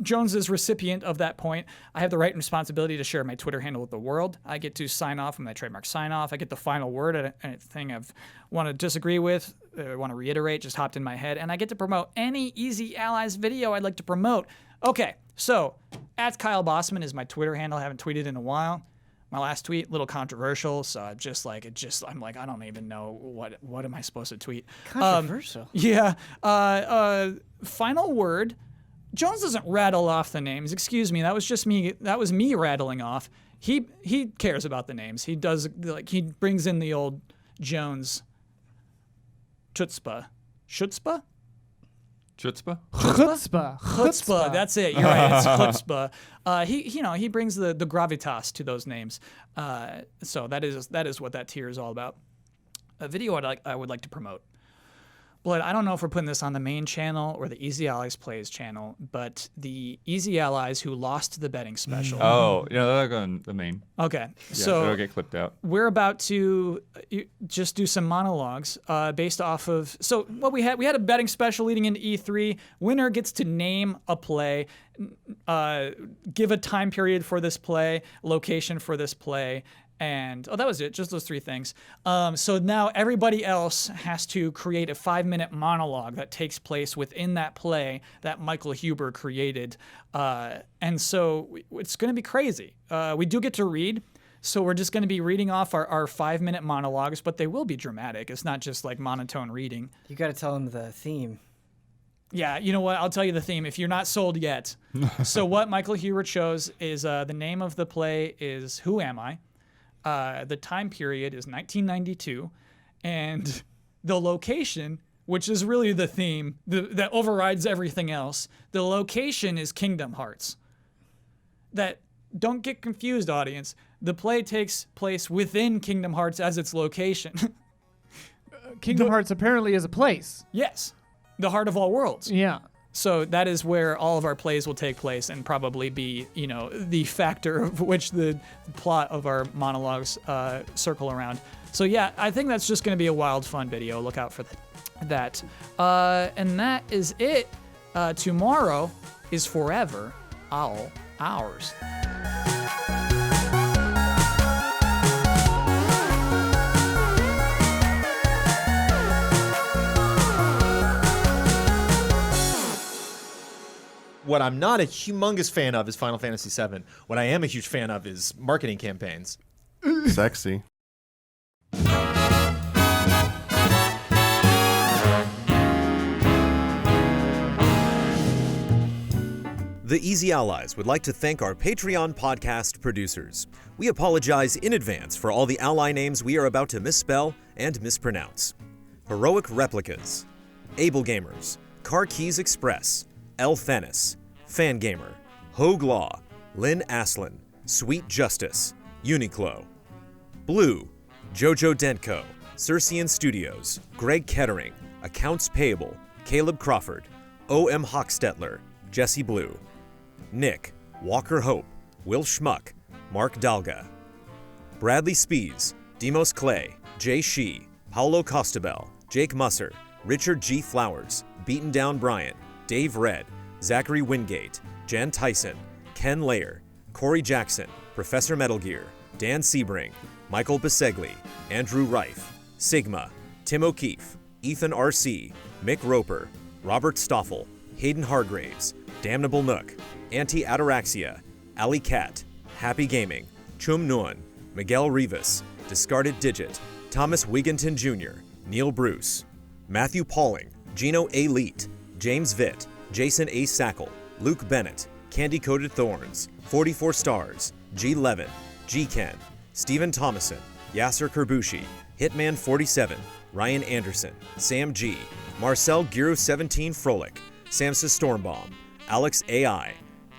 Jones's recipient of that point, I have the right and responsibility to share my Twitter handle with the world. I get to sign off on my trademark sign off. I get the final word at anything I want to disagree with, want to reiterate, just hopped in my head, and I get to promote any Easy Allies video I'd like to promote. Okay, so at Kyle Bossman is my Twitter handle. I haven't tweeted in a while. My last tweet, a little controversial, so I'm like, I don't even know what am I supposed to tweet. Controversial. Yeah. Final word. Jones doesn't rattle off the names. Excuse me. That was just me. That was me rattling off. He cares about the names. He does, like, he brings in the old Jones chutzpah. Chutzpah? Chutzpah? Chutzpah. That's it. You're right. It's chutzpah. He brings the gravitas to those names. So that is what that tier is all about. A video I would like to promote. But I don't know if we're putting this on the main channel or the Easy Allies Plays channel, but the Easy Allies who lost the betting special. Oh, yeah, that'll go on the main. Okay. Yeah, so it'll get clipped out. we're about to just do some monologues based off of. So what we had a betting special leading into E3. Winner gets to name a play, give a time period for this play, location for this play, and that was it. Just those three things. So now everybody else has to create a 5-minute monologue that takes place within that play that Michael Huber created, and so it's going to be crazy. We do get to read. So we're just going to be reading off our 5-minute monologues, but they will be dramatic. It's not just like monotone reading. You got to tell them the theme. Yeah, you know what? I'll tell you the theme if you're not sold yet. So what Michael Huber chose is the name of the play is Who Am I? The time period is 1992, and the location, which is really the theme that overrides everything else, the location is Kingdom Hearts. Don't get confused, audience. The play takes place within Kingdom Hearts as its location. Kingdom Hearts apparently is a place. Yes, the heart of all worlds. Yeah. So that is where all of our plays will take place and probably be, the factor of which the plot of our monologues circle around. So yeah, I think that's just going to be a wild, fun video. Look out for that. And that is it. Tomorrow is forever all ours. What I'm not a humongous fan of is Final Fantasy VII. What I am a huge fan of is marketing campaigns. Sexy. The Easy Allies would like to thank our Patreon podcast producers. We apologize in advance for all the ally names we are about to misspell and mispronounce. Heroic Replicas, Able Gamers, Car Keys Express, El Thanis, Fangamer, Hogue Law, Lynn Aslin, Sweet Justice, Uniqlo. Blue, Jojo Dentco, Circean Studios, Greg Kettering, Accounts Payable, Caleb Crawford, O.M. Hochstetler, Jesse Blue. Nick, Walker Hope, Will Schmuck, Mark Dalga. Bradley Spees, Demos Clay, Jay Shee, Paulo Costabel, Jake Musser, Richard G. Flowers, Beaten Down Brian, Dave Red, Zachary Wingate, Jan Tyson, Ken Layer, Corey Jackson, Professor Metal Gear, Dan Sebring, Michael Bisegli, Andrew Reif, Sigma, Tim O'Keefe, Ethan R.C., Mick Roper, Robert Stoffel, Hayden Hargraves, Damnable Nook, Anti-Ataraxia, Ali Cat, Happy Gaming, Chum Nguyen, Miguel Rivas, Discarded Digit, Thomas Wigginton Jr., Neil Bruce, Matthew Pauling, Gino A. Leet, James Vitt, Jason A. Sackle, Luke Bennett, Candy Coated Thorns, 44 Stars, G. Levin, G. Ken, Stephen Thomason, Yasser Kerbushi, Hitman 47, Ryan Anderson, Sam G, Marcel Giroux17 Frolik, Samsa Stormbomb, Alex AI,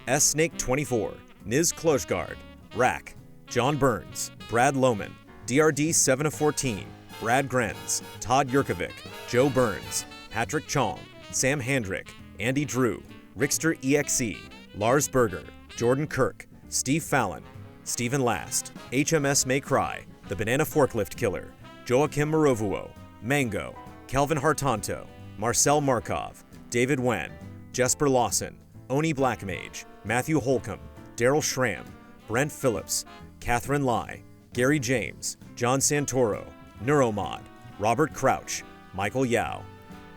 S Snake 24, Niz Klojgard, Rack, John Burns, Brad Lohman, DRD 7 of 14, Brad Grenz, Todd Yurkovic, Joe Burns, Patrick Chong, Sam Handrick, Andy Drew, Rickster EXE, Lars Berger, Jordan Kirk, Steve Fallon, Stephen Last, HMS May Cry, The Banana Forklift Killer, Joachim Morovuo, Mango, Kelvin Hartanto, Marcel Markov, David Wen, Jesper Lawson, Oni Blackmage, Matthew Holcomb, Daryl Schramm, Brent Phillips, Catherine Lai, Gary James, John Santoro, Neuromod, Robert Crouch, Michael Yao,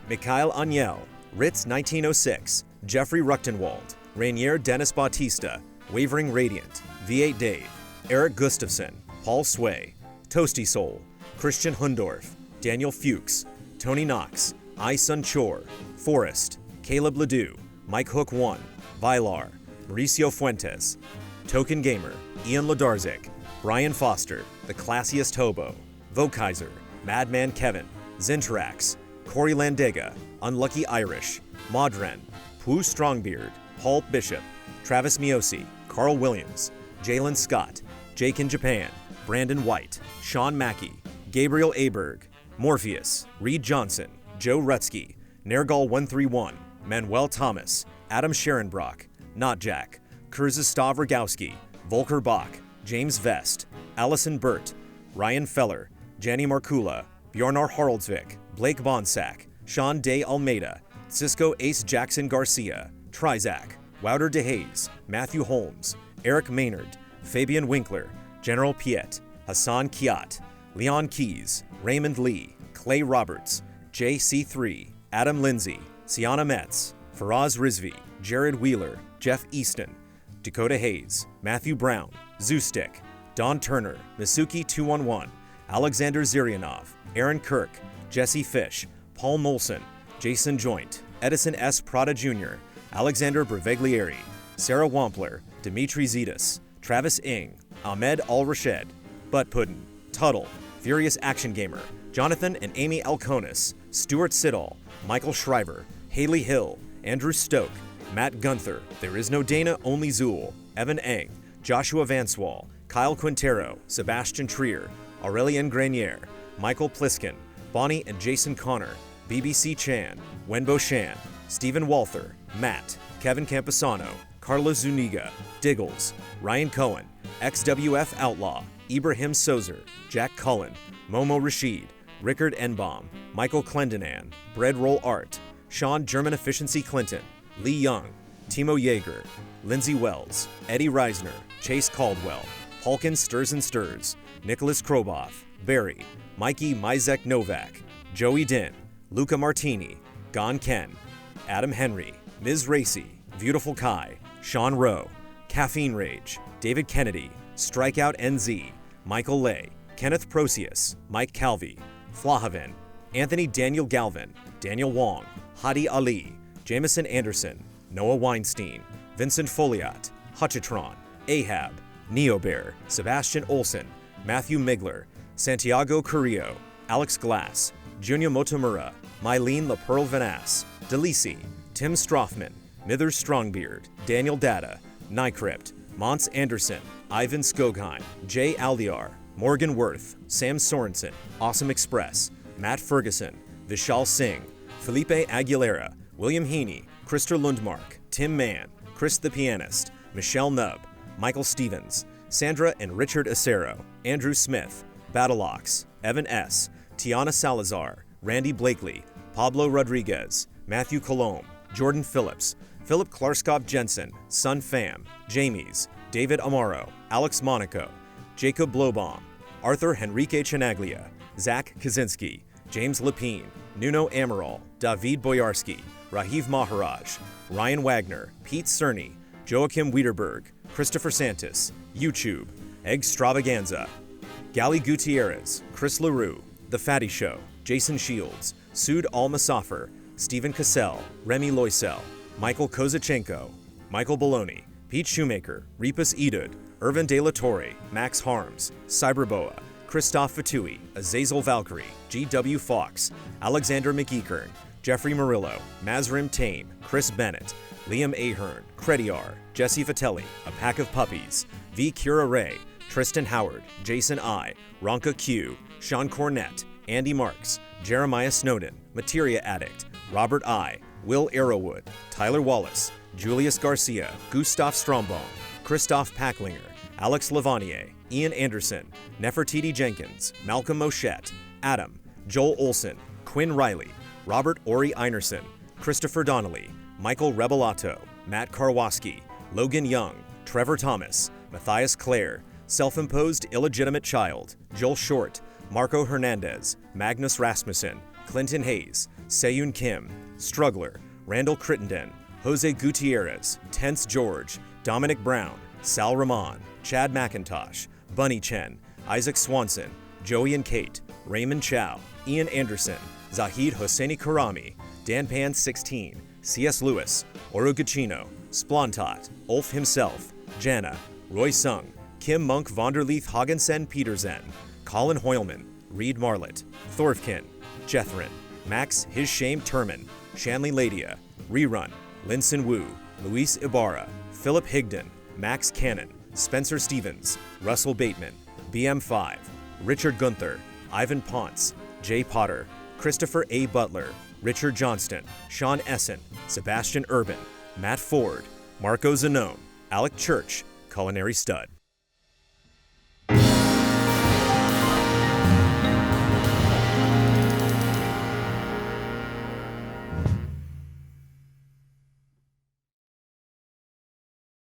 Mikhail Aniel, Ritz 1906, Jeffrey Ruchtenwald, Rainier Dennis Bautista, Wavering Radiant, V8 Dave, Eric Gustafson, Paul Sway, Toasty Soul, Christian Hundorf, Daniel Fuchs, Tony Knox, I Sun Chor, Forrest, Caleb Ledoux, Mike Hook 1, Vilar, Mauricio Fuentes, Token Gamer, Ian Ladarzik, Brian Foster, The Classiest Hobo, Vokaiser, Madman Kevin, Zintrax, Corey Landega, Unlucky Irish, Modren, Pooh Strongbeard, Paul Bishop, Travis Miosi, Carl Williams, Jalen Scott, Jake in Japan, Brandon White, Sean Mackey, Gabriel Aberg, Morpheus, Reed Johnson, Joe Rutsky, Nergal 131, Manuel Thomas, Adam Sharonbrock, Not Jack, Kurzistav Rogowski, Volker Bach, James Vest, Allison Burt, Ryan Feller, Janny Markula, Bjornar Haraldsvik, Blake Bonsack, Sean Day Almeida, Cisco Ace Jackson Garcia, Trizac, Wouter DeHaze, Matthew Holmes, Eric Maynard, Fabian Winkler, General Piet, Hassan Kiat, Leon Keys, Raymond Lee, Clay Roberts, JC3, Adam Lindsay, Sienna Metz, Faraz Rizvi, Jared Wheeler, Jeff Easton, Dakota Hayes, Matthew Brown, Zoostick, Don Turner, Misuki 211, Alexander Zirianov, Aaron Kirk, Jesse Fish, Paul Molson, Jason Joint, Edison S. Prada Jr., Alexander Breveglieri, Sarah Wampler, Dimitri Zetas, Travis Ing, Ahmed Al-Rashed, Butt Puddin, Tuttle, Furious Action Gamer, Jonathan and Amy Alconis, Stuart Siddall, Michael Shriver, Haley Hill, Andrew Stoke, Matt Gunther, There Is No Dana, Only Zool, Evan Eng, Joshua Vanswall, Kyle Quintero, Sebastian Trier, Aurelien Grenier, Michael Pliskin, Bonnie and Jason Connor, BBC Chan, Wenbo Shan, Stephen Walther, Matt, Kevin Camposano, Carlos Zuniga, Diggles, Ryan Cohen, XWF Outlaw, Ibrahim Sozer, Jack Cullen, Momo Rashid, Rickard Enbaum, Michael Clendenan, Bread Roll Art, Sean German Efficiency Clinton, Lee Young, Timo Yeager, Lindsay Wells, Eddie Reisner, Chase Caldwell, Halkin Stirs and Stirs, Nicholas Kroboff, Barry, Mikey Mizek Novak, Joey Din, Luca Martini, Gon Ken, Adam Henry, Ms. Racy, Beautiful Kai, Sean Rowe, Caffeine Rage, David Kennedy, Strikeout NZ, Michael Lay, Kenneth Procius, Mike Calvi, Flahaven, Anthony Daniel Galvin, Daniel Wong, Hadi Ali, Jameson Anderson, Noah Weinstein, Vincent Foliat, Hutchitron, Ahab, Neobear, Sebastian Olson, Matthew Migler, Santiago Carrillo, Alex Glass, Junya Motomura, Mylene La Pearl Vanass, Delisi, Tim Strothman, Mithers Strongbeard, Daniel Data, Nycrypt, Mons Anderson, Ivan Skogheim, Jay Aldiar, Morgan Worth, Sam Sorensen, Awesome Express, Matt Ferguson, Vishal Singh, Felipe Aguilera, William Heaney, Krister Lundmark, Tim Mann, Chris the Pianist, Michelle Nubb, Michael Stevens, Sandra and Richard Acero, Andrew Smith, Battleox, Evan S., Tiana Salazar, Randy Blakely, Pablo Rodriguez, Matthew Colomb, Jordan Phillips, Philip Klarskov Jensen, Sun Pham, Jamies, David Amaro, Alex Monaco, Jacob Blowbaum, Arthur Henrique Chinaglia, Zach Kaczynski, James Lepine, Nuno Amaral, David Boyarski, Rahiv Maharaj, Ryan Wagner, Pete Cerny, Joachim Wiederberg, Christopher Santis, YouTube, Egg Stravaganza, Gali Gutierrez, Chris LaRue, The Fatty Show, Jason Shields, Sud Al-Masafir, Stephen Cassell, Remy Loisel, Michael Kozachenko, Michael Bologna, Pete Shoemaker, Repas Edud, Irvin De La Torre, Max Harms, Cyberboa, Christoph Fatui, Azazel Valkyrie, G.W. Fox, Alexander McEachern, Jeffrey Murillo, Mazrim Tame, Chris Bennett, Liam Ahern, Crediar, Jesse Vitelli, A Pack of Puppies, V. Kira Ray, Tristan Howard, Jason I, Ronka Q, Sean Cornett, Andy Marks, Jeremiah Snowden, Materia Addict, Robert I, Will Arrowwood, Tyler Wallace, Julius Garcia, Gustav Strombaum, Christoph Packlinger, Alex Lavanier, Ian Anderson, Nefertiti Jenkins, Malcolm Moschette, Adam, Joel Olson, Quinn Riley, Robert Ori Einerson, Christopher Donnelly, Michael Rebelato, Matt Karwoski, Logan Young, Trevor Thomas, Matthias Clare, Self-Imposed Illegitimate Child, Joel Short, Marco Hernandez, Magnus Rasmussen, Clinton Hayes, Seyun Kim, Struggler, Randall Crittenden, Jose Gutierrez, Tense George, Dominic Brown, Sal Rahman, Chad McIntosh, Bunny Chen, Isaac Swanson, Joey and Kate, Raymond Chow, Ian Anderson, Zahid Hosseini Karami, Dan 16, C.S. Lewis, Oru Gacino, Splontot, Ulf himself, Jana, Roy Sung, Kim Monk Vonderleith Haagensen Petersen, Colin Hoylman, Reed Marlett, Thorfkin, Jethrin, Max His Shame Turman, Shanley Ladia, Rerun, Linson Wu, Luis Ibarra, Philip Higdon, Max Cannon, Spencer Stevens, Russell Bateman, BM5, Richard Gunther, Ivan Ponce, Jay Potter, Christopher A. Butler, Richard Johnston, Sean Essen, Sebastian Urban, Matt Ford, Marco Zanone, Alec Church, Culinary Stud.